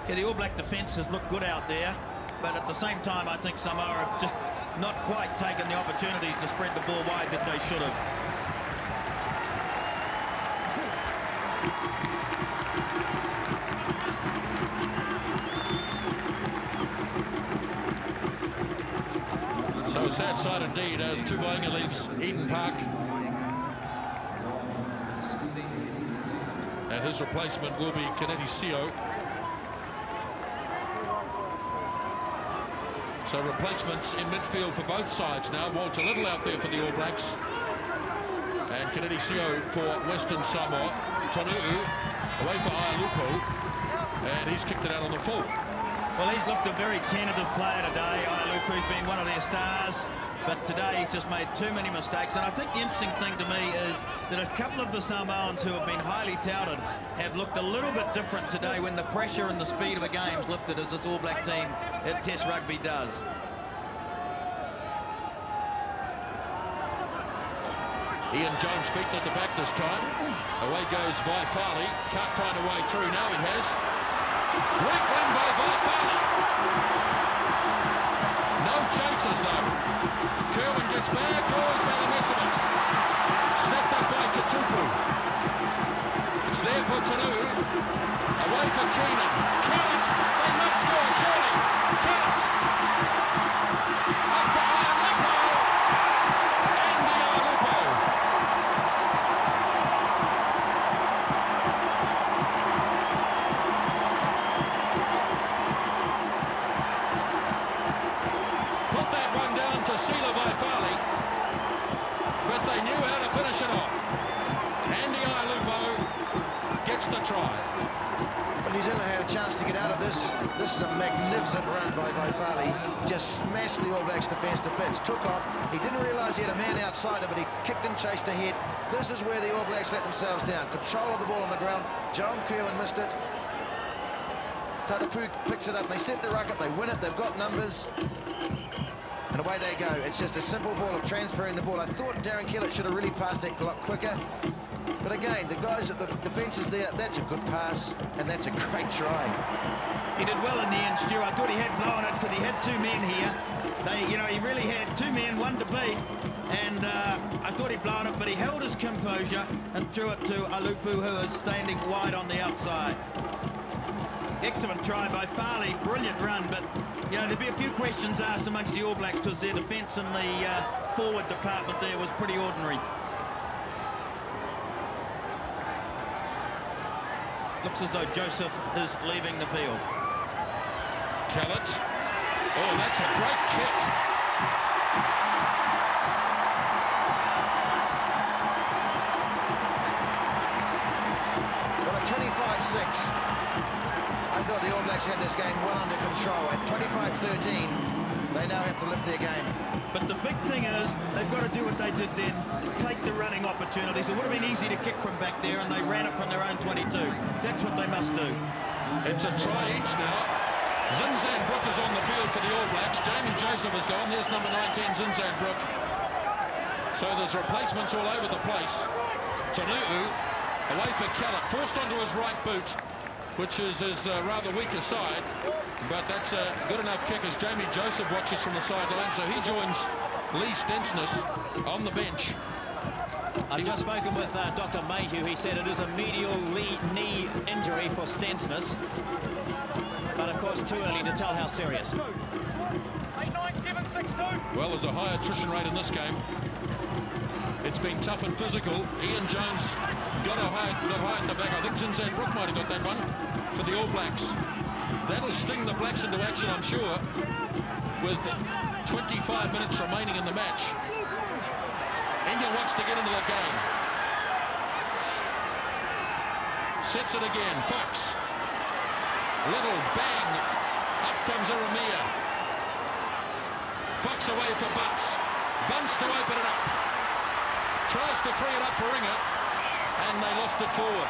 Yeah, the All Black defence has looked good out there, but at the same time, I think Samoa have just not quite taken the opportunities to spread the ball wide that they should have. So a sad sight indeed as Tuigainga leaves Eden Park. And his replacement will be Kennedy Sio. So replacements in midfield for both sides now. Walter Little out there for the All Blacks. And Kennedy Sio for Western Samoa. Tonu'u away for Ieremia. And he's kicked it out on the full. Well, he's looked a very tentative player today. Ieremia been one of their stars. But today he's just made too many mistakes. And I think the interesting thing to me is that a couple of the Samoans who have been highly touted have looked a little bit different today when the pressure and the speed of a game's lifted, as this All Black team at Test Rugby does. Ian Jones beaten at the back this time. Away goes Vaifali. Can't find a way through. Now he has. Great win by Vaifali. No chases though. Kerwin gets back. Oh, he's made a mess of it. Snapped up by Tutupu. It's there for Tonu'u. Away for Keenan. Can't. They must score, surely. Can't. Up for Ieremia. And the Ieremia. Put that one down to Sila Vaifali. But they knew how to finish it off. Andy Ieremia gets the try. Well, New Zealand had a chance this is a magnificent run by Vaifali. Just smashed the All Blacks defence to bits. Took off. He didn't realise he had a man outside him, but he kicked and chased ahead. This is where the All Blacks let themselves down. Control of the ball on the ground. Jon Preston missed it. Tonu'u picks it up. They set the ruck up. They win it. They've got numbers. And away they go. It's just a simple ball of transferring the ball. I thought Darren Kellett should have really passed that a lot quicker. But again, the guys at the defence is there. That's a good pass, and that's a great try. He did well in the end, Stu. I thought he had blown it because he had two men here. He really had two men, one to beat, and I thought he'd blown it, but he held his composure and threw it to Alupu, who is standing wide on the outside. Excellent try by Farley, brilliant run, but there'll be a few questions asked amongst the All Blacks because their defence in the forward department there was pretty ordinary. Looks as though Joseph is leaving the field. Kellett. Oh, that's a great kick. Well, at 25-6, I thought the All Blacks had this game well under control. At 25-13, they now have to lift their game. But the big thing is, they've got to do what they did then, take the running opportunities. It would have been easy to kick from back there, and they ran it from their own 22. That's what they must do. It's a try each now. Zinzan Brooke is on the field for the All Blacks. Jamie Joseph is gone. There's number 19, Zinzan Brooke. So there's replacements all over the place. Tonu'u away for Kellett, forced onto his right boot, which is his rather weaker side, but that's a good enough kick as Jamie Joseph watches from the sideline, so he joins Lee Stensness on the bench. I've just spoken with Dr. Mayhew. He said it is a medial knee injury for Stensness, but of course too early to tell how serious. 89762. Well, there's a high attrition rate in this game. It's been tough and physical. Ian Jones got high in the back. I think Zinzan Brooke might have got that one for the All Blacks. That'll sting the Blacks into action, I'm sure, with 25 minutes remaining in the match. Inga wants to get into the game. Sets it again. Fox. Little bang. Up comes Ieremia. Fox away for Bunce. Bunce to open it up. Tries to free it up for Inga, and they lost it forward.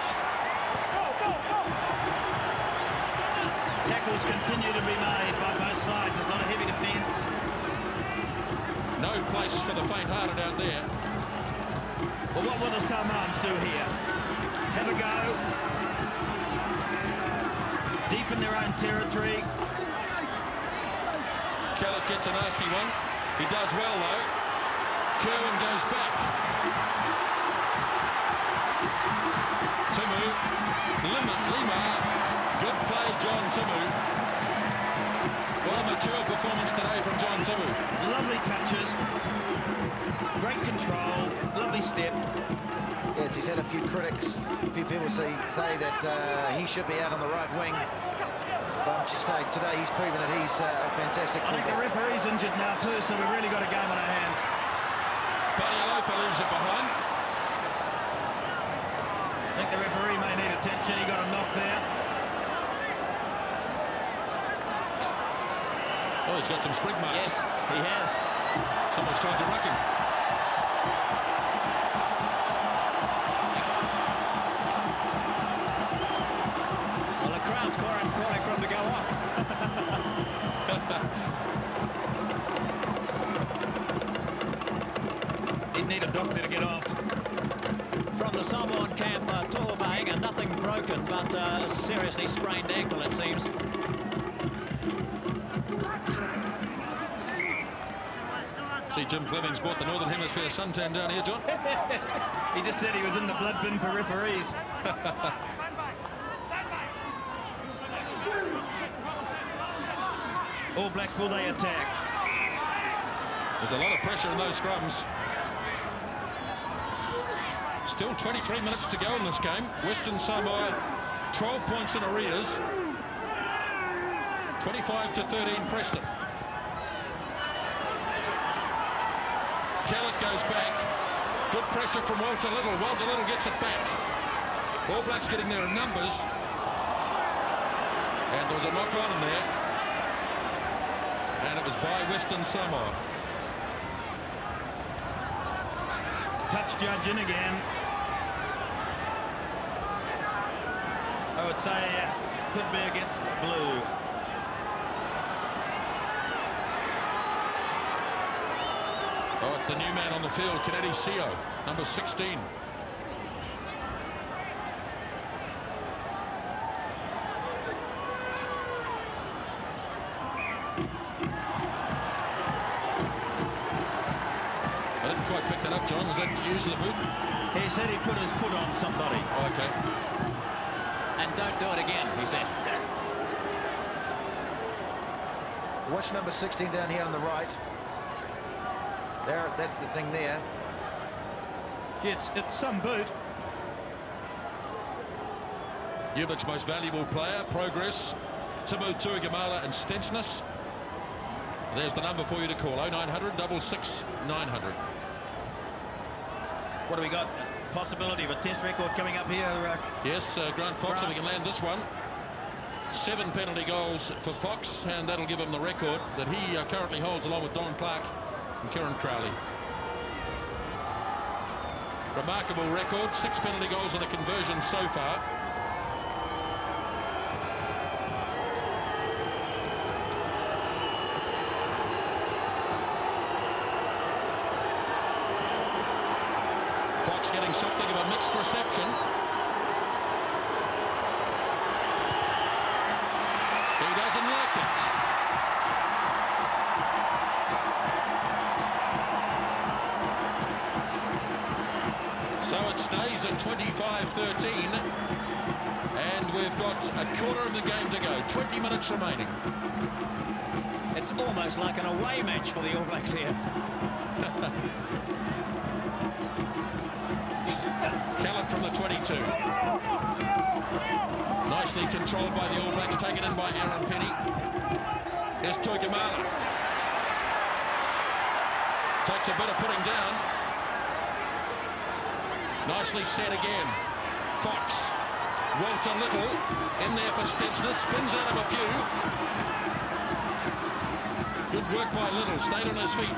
Tackles continue to be made by both sides. There's a lot of heavy defence. No place for the faint-hearted out there. Well, what will the Samoans do here? Have a go. Deep in their own territory. Kellett gets a nasty one. He does well, though. Kerwin goes back. Timu, Lima, good play, Jon Timu. Well, mature performance today from Jon Timu. Lovely touches, great control, lovely step. Yes, he's had a few critics, a few people say that he should be out on the right wing. But I'm just saying, today he's proven that he's a fantastic I think the referee's injured now too, so we've really got a game on our hands. Alama leaves it behind. I think the referee may need attention. He got a knock there. Oh, he's got some spring marks. Yes, he has. Someone's trying to ruck him. Well, the crowd's calling for him to go off. He'd need a doctor to get off. From the Samoan camp, To'avainga, nothing broken, but a seriously sprained ankle, it seems. See, Jim Fleming's brought the Northern Hemisphere suntan down here, John. He just said he was in the blood bin for referees. All Blacks, will they attack? There's a lot of pressure in those scrums. Still 23 minutes to go in this game. Western Samoa 12 points in arrears. 25-13 Preston. Kellett goes back. Good pressure from Walter Little. Walter Little gets it back. All Blacks getting there in numbers. And there was a knock-on in there. And it was by Western Samoa. Touch judge in again. I would say could be against blue. Oh, it's the new man on the field, Kennedy Sio, number 16. I didn't quite pick that up, John. Was that use of the boot? He said he put his foot on somebody. Oh, okay. And don't do it again, he said. Watch number 16 down here on the right. There, that's the thing there. It's some boot. Ubic's most valuable player, progress, Inga Tuigamala and Stensness. There's the number for you to call, 0900 66 900. What do we got? Possibility of a test record coming up here. Yes, Grant Fox, if he can land this one. 7 penalty goals for Fox, and that'll give him the record that he currently holds along with Don Clark and Kieran Crowley. Remarkable record, 6 penalty goals and a conversion so far. Fox getting something of a mixed reception. He doesn't like it. So it stays at 25-13, and we've got a quarter of the game to go. 20 minutes remaining. It's almost like an away match for the All Blacks here. Callan from the 22. Nicely controlled by the All Blacks, taken in by Arran Pene. Here's Tuigamala. Takes a bit of putting down. Nicely set again. Fox. Walter Little in there for Stensness. Spins out of a few. Good work by Little. Stayed on his feet.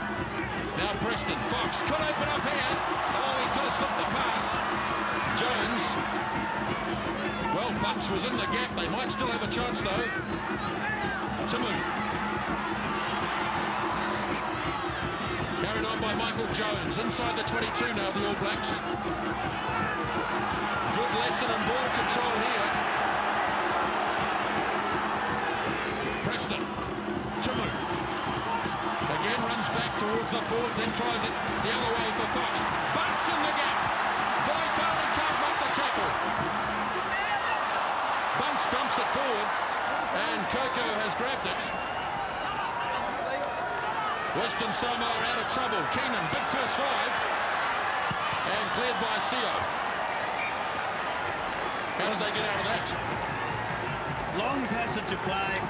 Now Preston. Fox could open up here. Oh, he could have slipped the pass. Jones. Well, Butts was in the gap. They might still have a chance, though. Timu. Carried on by Michael Jones. Inside the 22 now, the All Blacks. Good lesson in ball control here. Preston. Timu. Again runs back towards the forwards, then tries it the other way for Fox. Butts in the gap. Boy Farley can't make the tackle. Bunce dumps it forward, and Coco has grabbed it. Western Samoa out of trouble. Keenan, big first 5, and cleared by Sio. How did they get out of that? Long passage of play.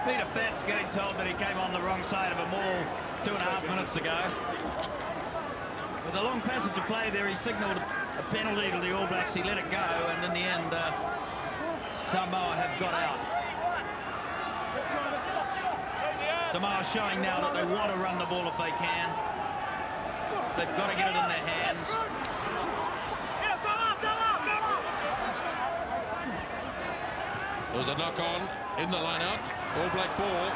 Peter Fett's getting told that he came on the wrong side of a maul 2.5 minutes ago. It was a long passage of play there. He signalled a penalty to the All Blacks. He let it go, and in the end, Samoa have got out. Samoa showing now that they want to run the ball if they can. They've got to get it in their hands. There was a knock-on in the line-out. All Black ball.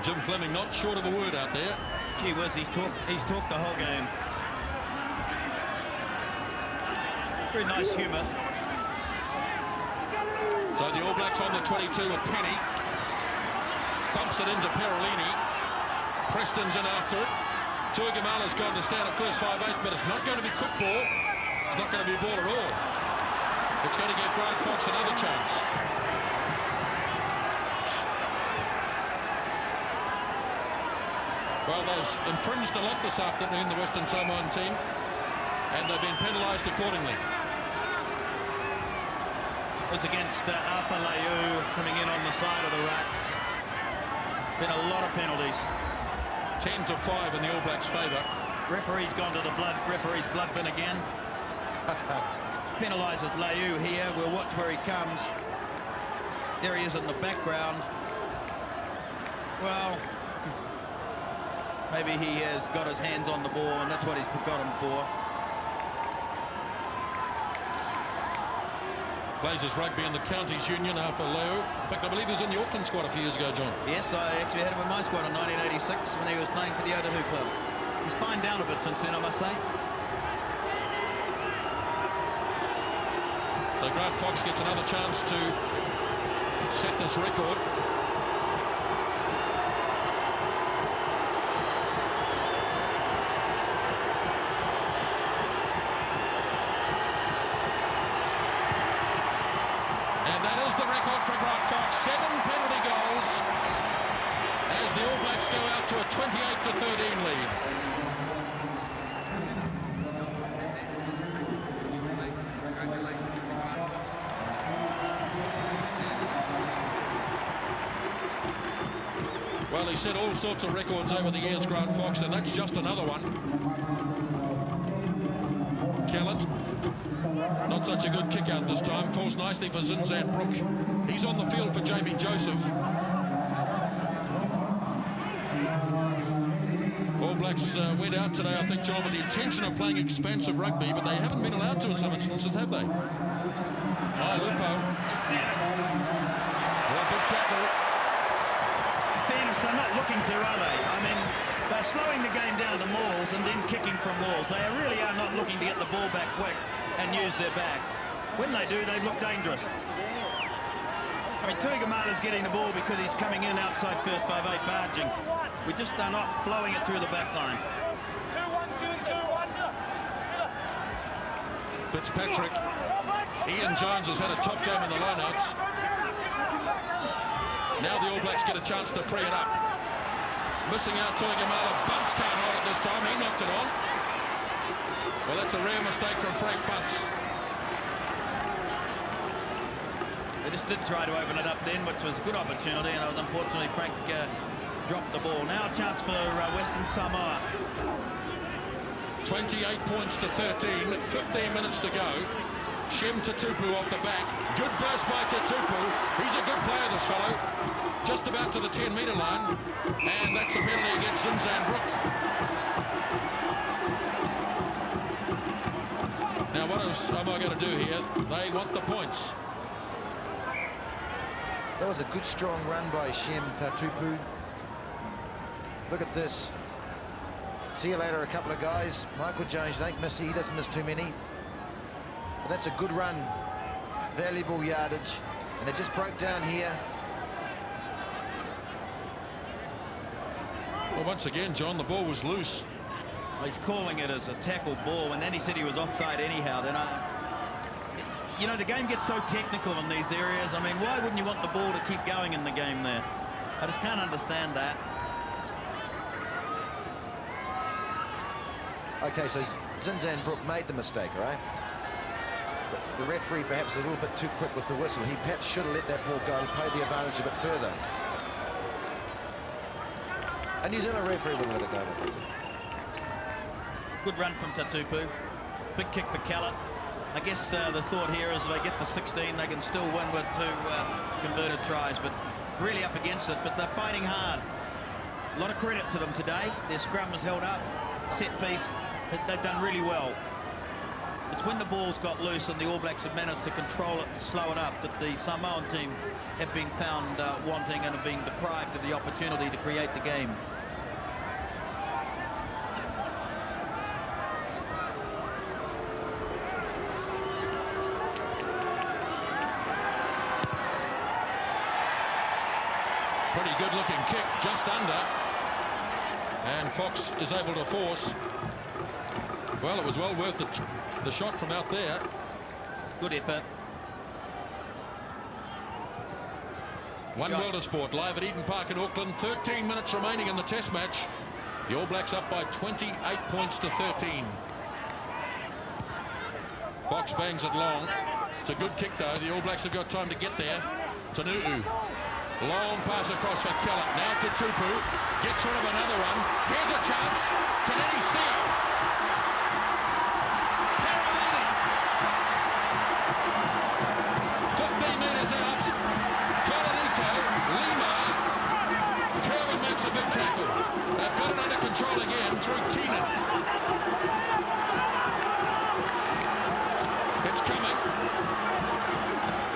Jim Fleming not short of a word out there. Gee whiz, he's talked the whole game. Very nice humour. So the All Blacks on the 22 with Pene. Bumps it into Perolini. Preston's in after it. Tuigamala's gone to stand at first 5/8, but it's not going to be quick ball. It's not going to be a ball at all. It's going to give Grant Fox another chance. Well, they've infringed a lot this afternoon, the Western Samoan team, and they've been penalised accordingly. It was against Apaleu coming in on the side of the ruck. Been a lot of penalties. 10-5 in the All Blacks' favour. Referee's gone to the referee's blood bin again. Penalises Layou here. We'll watch where he comes. There he is in the background. Well, maybe he has got his hands on the ball and that's what he's forgotten for. Plays his rugby in the Counties Union after Layou. In fact, I believe he was in the Auckland squad a few years ago, John. Yes, I actually had him in my squad in 1986 when he was playing for the Otahu club. He's fined down a bit since then, I must say. So Grant Fox gets another chance to set this record. And that is the record for Grant Fox. 7 penalty goals as the All Blacks go out to a 28-13 lead. Well, he set all sorts of records over the years, Grant Fox, and that's just another one. Kellett, not such a good kick out this time, falls nicely for Zinzan Brooke. He's on the field for Jamie Joseph. All Blacks went out today, I think, John, with the intention of playing expansive rugby, but they haven't been allowed to in some instances, have they? Lupo. Well, big tackle. They're not looking to, are they? I mean, they're slowing the game down to mauls and then kicking from mauls. They really are not looking to get the ball back quick and use their backs. When they do, they look dangerous. I mean, Tuigamala's getting the ball because he's coming in outside first 5-8 barging. We just are not flowing it through the back line. 2-1, 7-2-1. Fitzpatrick. Ian Jones has had a top game in the lineouts. Now the All Blacks get a chance to free it up. Missing out Tuigamala. Bunce can't hold it this time. He knocked it on. Well, that's a rare mistake from Frank Bunce. They just did try to open it up then, which was a good opportunity, and unfortunately Frank dropped the ball. Now a chance for Western Samoa. 28 points to 13. 15 minutes to go. Shem Tatupu off the back. Good burst by Tatupu. He's a good player, this fellow. Just about to the 10-metre line. And that's a penalty against Zinzan Brooke. Now, what else am I going to do here? They want the points. That was a good, strong run by Shem Tatupu. Look at this. See you later, a couple of guys. Michael Jones, don't miss. He doesn't miss too many. But that's a good run, valuable yardage, and it just broke down here. Well, once again, John, the ball was loose. Well, he's calling it as a tackle ball, and then he said he was offside anyhow. Then you know, the game gets so technical in these areas. I mean, why wouldn't you want the ball to keep going in the game there? I just can't understand that. Okay, so Zinzan Brooke made the mistake, right? The referee perhaps a little bit too quick with the whistle. He perhaps should have let that ball go and played the advantage a bit further. A New Zealand referee will let it go. Good run from Tatupu. Big kick for Kellett. I guess the thought here is if they get to 16, they can still win with 2 converted tries, but really up against it. But they're fighting hard. A lot of credit to them today. Their scrum was held up. Set piece. They've done really well. It's when the ball's got loose and the All Blacks have managed to control it and slow it up that the Samoan team have been found wanting and have been deprived of the opportunity to create the game. Pretty good looking kick, just under. And Fox is able to force. Well, it was well worth the shot from out there. Good effort. One World of Sport live at Eden Park in Auckland. 13 minutes remaining in the Test match. The All Blacks up by 28 points to 13. Fox bangs it long. It's a good kick though. The All Blacks have got time to get there. Tonu'u. Long pass across for Kellett. Now to Tupu. Gets rid of another one. Here's a chance. Kennedy Seo. Carolini. 15 metres out. Federico. Lima. Kerwin makes a big tackle. They've got it under control again through Keenan. It's coming.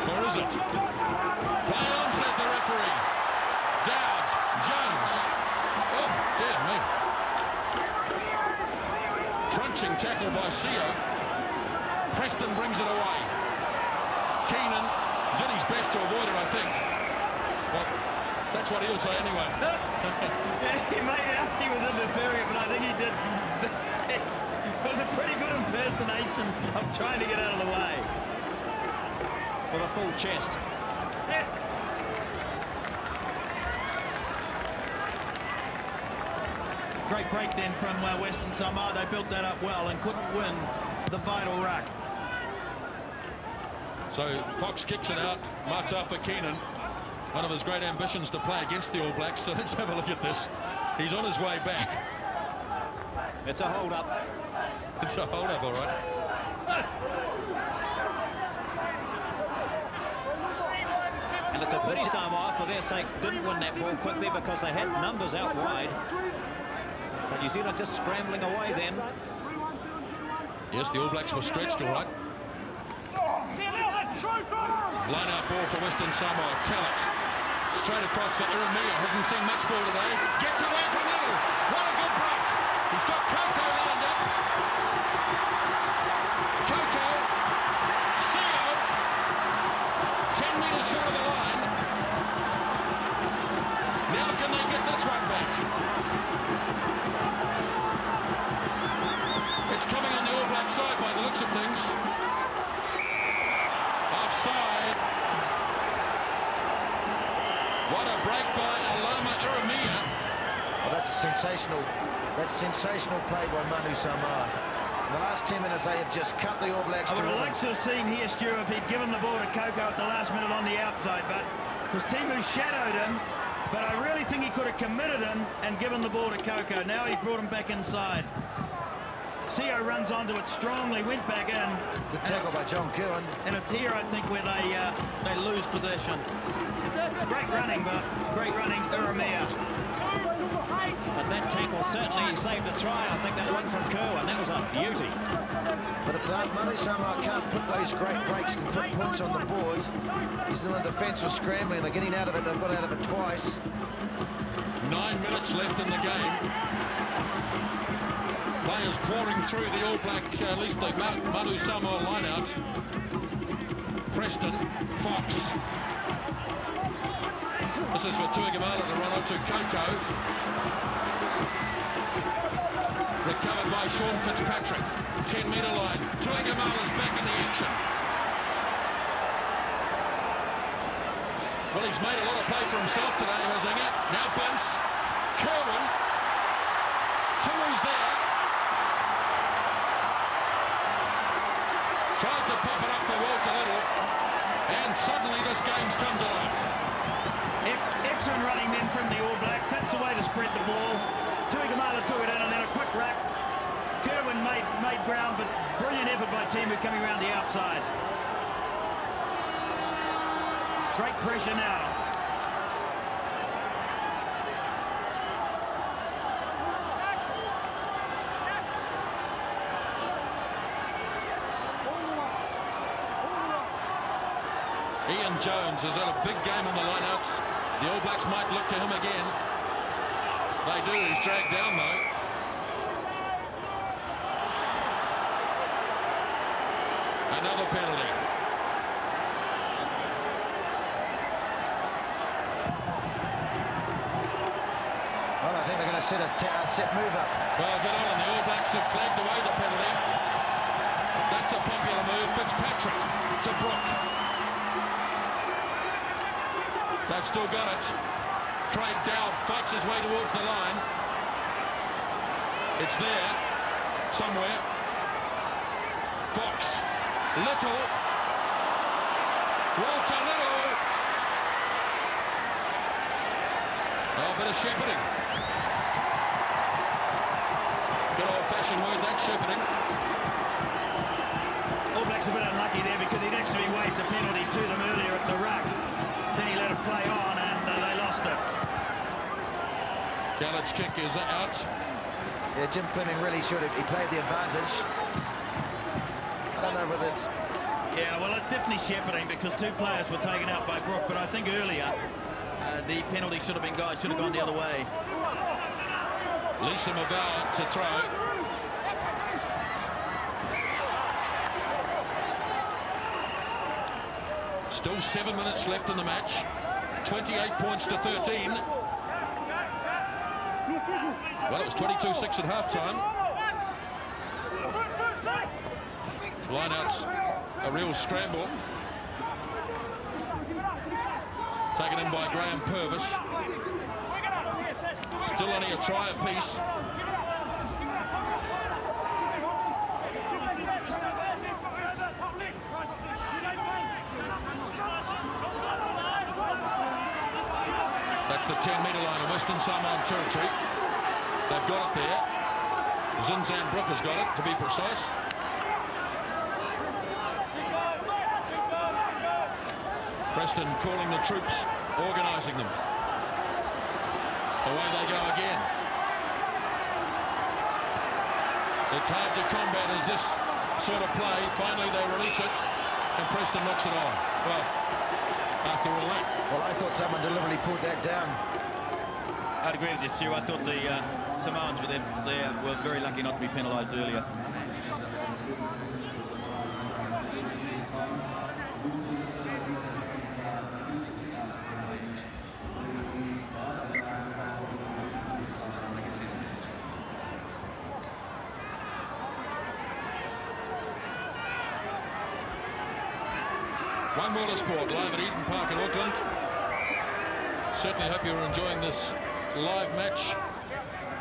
Or is it? Play on, says the referee. Dowd, Jones. Oh, dear me. Crunching tackle by Seo. Preston brings it away. Keenan did his best to avoid it, I think. Well, that's what he'll say anyway. He made out he was interfering, but I think he did. It was a pretty good impersonation of trying to get out of the way. With a full chest. Yeah. Great break then from Western Samoa. They built that up well and couldn't win the vital ruck. So Fox kicks it out. Marks up for Keenan. One of his great ambitions to play against the All Blacks. So let's have a look at this. He's on his way back. It's a hold-up. It's a hold-up, all right. And it's a pity Samoa, for their sake, didn't win that ball quickly because they had numbers out wide. But New Zealand just scrambling away then. Yes, the All Blacks were stretched, all right. Line-out ball for Western Samoa. Kellett. Straight across for Ieremia. Hasn't seen much ball today. Gets away from Little. What a good break. He's got Coco lined up. Coco. Seo. 10 metres short of the line. Now can they get this one back? It's coming on the All Black side by the looks of things. Offside. What a break by Alama Ieremia. Oh, that's sensational play by Manu Samoa. In the last 10 minutes, they have just cut the All Blacks. I would have liked to have seen here, Stu, if he'd given the ball to Coco at the last minute on the outside, but because Timu shadowed him, but I really think he could have committed him and given the ball to Coco. Now he brought him back inside. Seo runs onto it strongly, went back in. Good tackle by John Kerwin. And it's here, I think, where they lose possession. Great running, but great running, Ieremia. But that tackle certainly saved a try. I think that one from Kerwin, that was a beauty. But if Manu Samoa can't put those great breaks and put points on the board, New Zealand defence was scrambling. They're getting out of it. They've got out of it twice. 9 minutes left in the game. Players pouring through the All Black, at least the Manu Samoa line-out. Preston, Fox. This is for Tuigamala to run onto Coco. Recovered by Jon Fitzpatrick. 10-metre line. Tuigamala's back in the action. Well, he's made a lot of play for himself today, has Inga. Now bunts. Kerwin. Tonu'u's there. Tried to pop it up for Walter Little. And suddenly this game's come to life. Excellent running then from the All Blacks. That's the way to spread the ball. Tuigamala took it in and then a quick rack. Kerwin made ground, but brilliant effort by Timu coming around the outside. Great pressure now. Ian Jones has had a big game on the lineouts. The All Blacks might look to him again. They do. He's dragged down though. Another penalty. Well, I think they're going to set a set move up. Well, good on. The All Blacks have flagged away the penalty. That's a popular move. Fitzpatrick to Brooke. They've still got it. Craig Dowd fights his way towards the line. It's there somewhere. Fox. Little. Walter Little. Oh, a bit of shepherding. finishing word, that's shepherding. All Blacks a bit unlucky there because he'd actually waved a penalty to them earlier at the ruck. Then he let it play on and they lost it. Gallett's kick is out. Yeah, Jim Fleming really should have. He played the advantage. I don't know whether it's... Yeah, well, it's definitely shepherding because two players were taken out by Brooke, but I think earlier the penalty should have gone the other way. Lisa Mabau to throw. Still 7 minutes left in the match. 28 points to 13. Well, it was 22-6 at halftime. Lineouts, a real scramble. Taken in by Graham Purvis. Still only a try apiece. That's the 10-metre line of Western Samoan territory. They've got it there. Zinzan Brooke has got it, to be precise. Preston calling the troops, organising them. Away they go again. It's hard to combat as this sort of play. Finally they release it and Preston knocks it on. Well, after all that. Well, I thought someone deliberately pulled that down. I'd agree with you, Stu. I thought the Samoans were very lucky not to be penalised earlier. One World of Sport live at Eden Park in Auckland. Certainly hope you're enjoying this live match.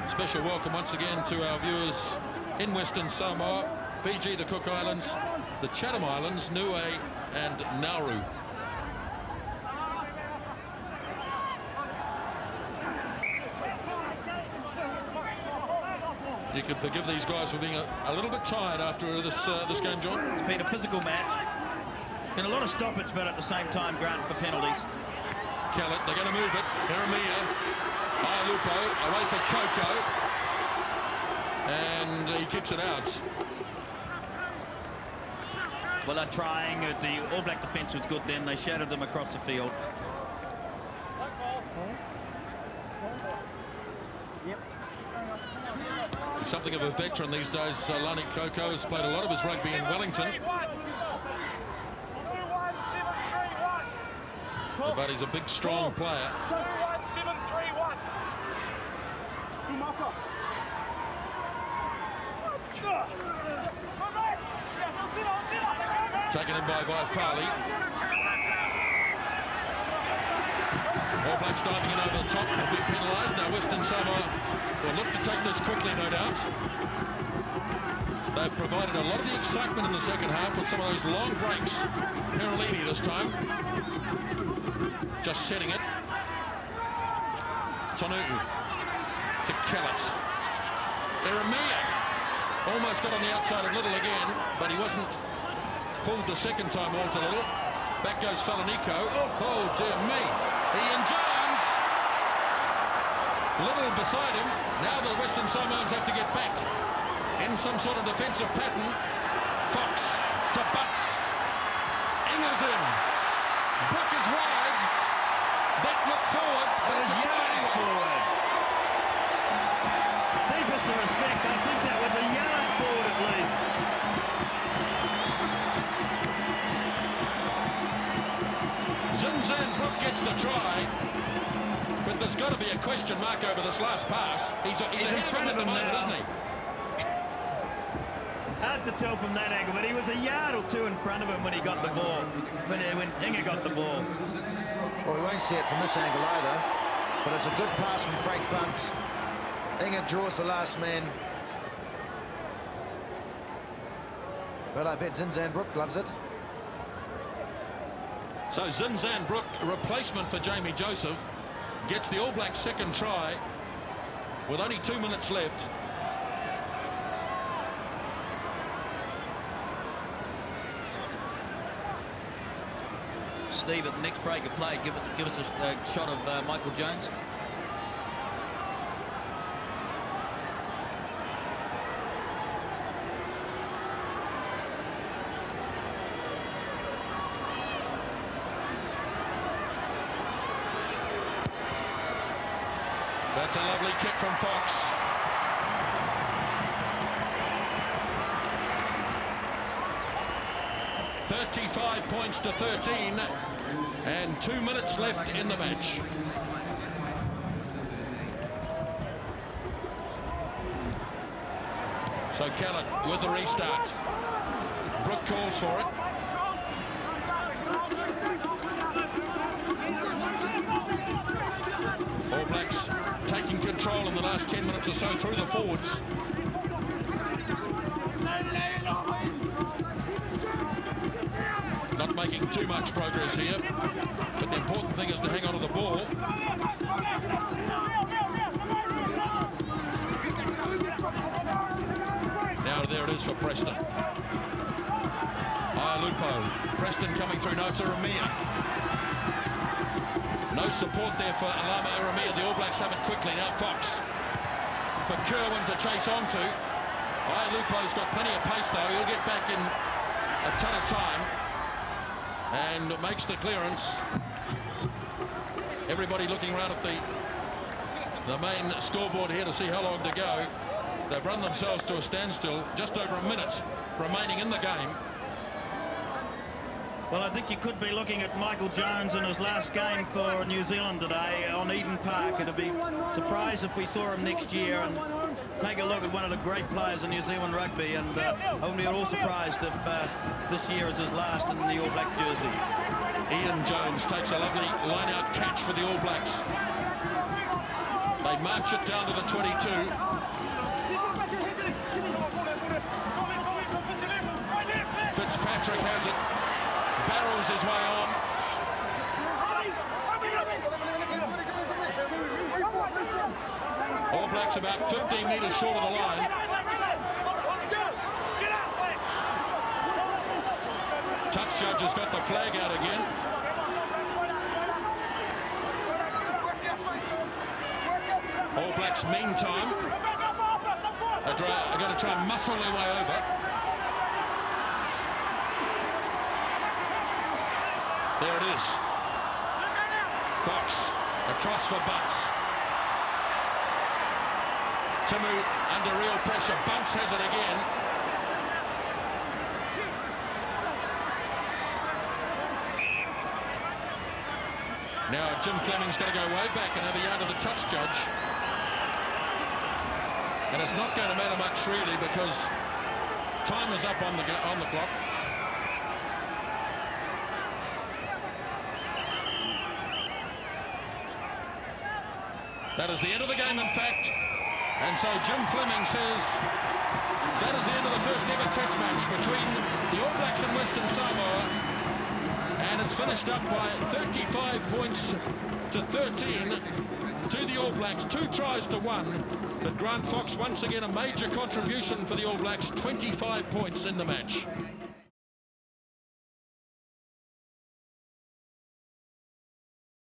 Special welcome once again to our viewers in Western Samoa, Fiji, the Cook Islands, the Chatham Islands, Niue and Nauru. You could forgive these guys for being a little bit tired after this game, John. It's been a physical match. Been a lot of stoppage, but at the same time ground for penalties. Kellett, they're going to move it. Ieremia, Lupo, away for Coco. And he kicks it out. Well, they're trying. The All Black defence was good then. They shattered them across the field. He's something of a veteran these days. Lani Coco has played a lot of his rugby in Wellington. But he's a big, strong player. 2-1-7-3-1. Taken in by Farley. All Blacks diving in over the top will be penalised. Now Western Samoa will look to take this quickly, no doubt. They've provided a lot of the excitement in the second half with some of those long breaks. Perolini this time. Just setting it. Tonu'u to Kellett. Ieremia almost got on the outside of Little again, but he wasn't pulled the second time, Walter Little. Back goes Falanico. Oh, dear me. Ian Jones. Little beside him. Now the Western Samoans have to get back in some sort of defensive pattern. Fox to Butts. Inga's in. Brooke is wide. That look forward. It was yards forward. Deepest of respect, I think that was a yard forward at least. Zinzan Brooke gets the try, but there's got to be a question mark over this last pass. He's ahead of him at the moment, isn't he? Hard to tell from that angle, but he was a yard or two in front of him when he got the ball, when Inga got the ball. Well, we won't see it from this angle either, but it's a good pass from Frank Bunce. Inga draws the last man. But I bet Zinzan Brooke loves it. So Zinzan Brooke, a replacement for Jamie Joseph, gets the All Blacks' second try with only 2 minutes left. Steve, at the next break of play, give us a shot of Michael Jones. That's a lovely kick from Fox. $35 points to 13, and 2 minutes left in the match. So Kellett with the restart. Brooke calls for it. All Blacks taking control in the last 10 minutes or so through the forwards. Not making too much progress here, but the important thing is to hang on to the ball. Now there it is for Preston. Lupo. Preston coming through. No, it's Ieremia. No support there for Alama. Ieremia. The All Blacks have it quickly. Now Fox for Kerwin to chase onto. Lupo's got plenty of pace though. He'll get back in a ton of time and makes the clearance. Everybody looking around at the main scoreboard here to see how long to go. They've run themselves to a standstill. Just over a minute remaining in the game. Well, I think you could be looking at Michael Jones in his last game for New Zealand today on Eden Park. It'd be surprised if we saw him next year, and take a look at one of the great players in New Zealand rugby, and I wouldn't be at all surprised if this year is his last in the All Black jersey. Ian Jones takes a lovely line-out catch for the All Blacks. They march it down to the 22. Fitzpatrick has it. Barrels his way on. All Blacks about 15 metres short of the line. Touch judge has got the flag out again. All Blacks meantime are going to try and muscle their way over. There it is. Fox across for Bunce. Tonu'u under real pressure. Bunce has it again. Now Jim Fleming's going to go way back and have a yard of the touch judge. And it's not going to matter much really, because time is up on the clock. That is the end of the game, in fact. And so Jim Fleming says that is the end of the first ever test match between the All Blacks and Western Samoa. And it's finished up by 35 points to 13 to the All Blacks. 2 tries to 1. But Grant Fox once again a major contribution for the All Blacks. 25 points in the match.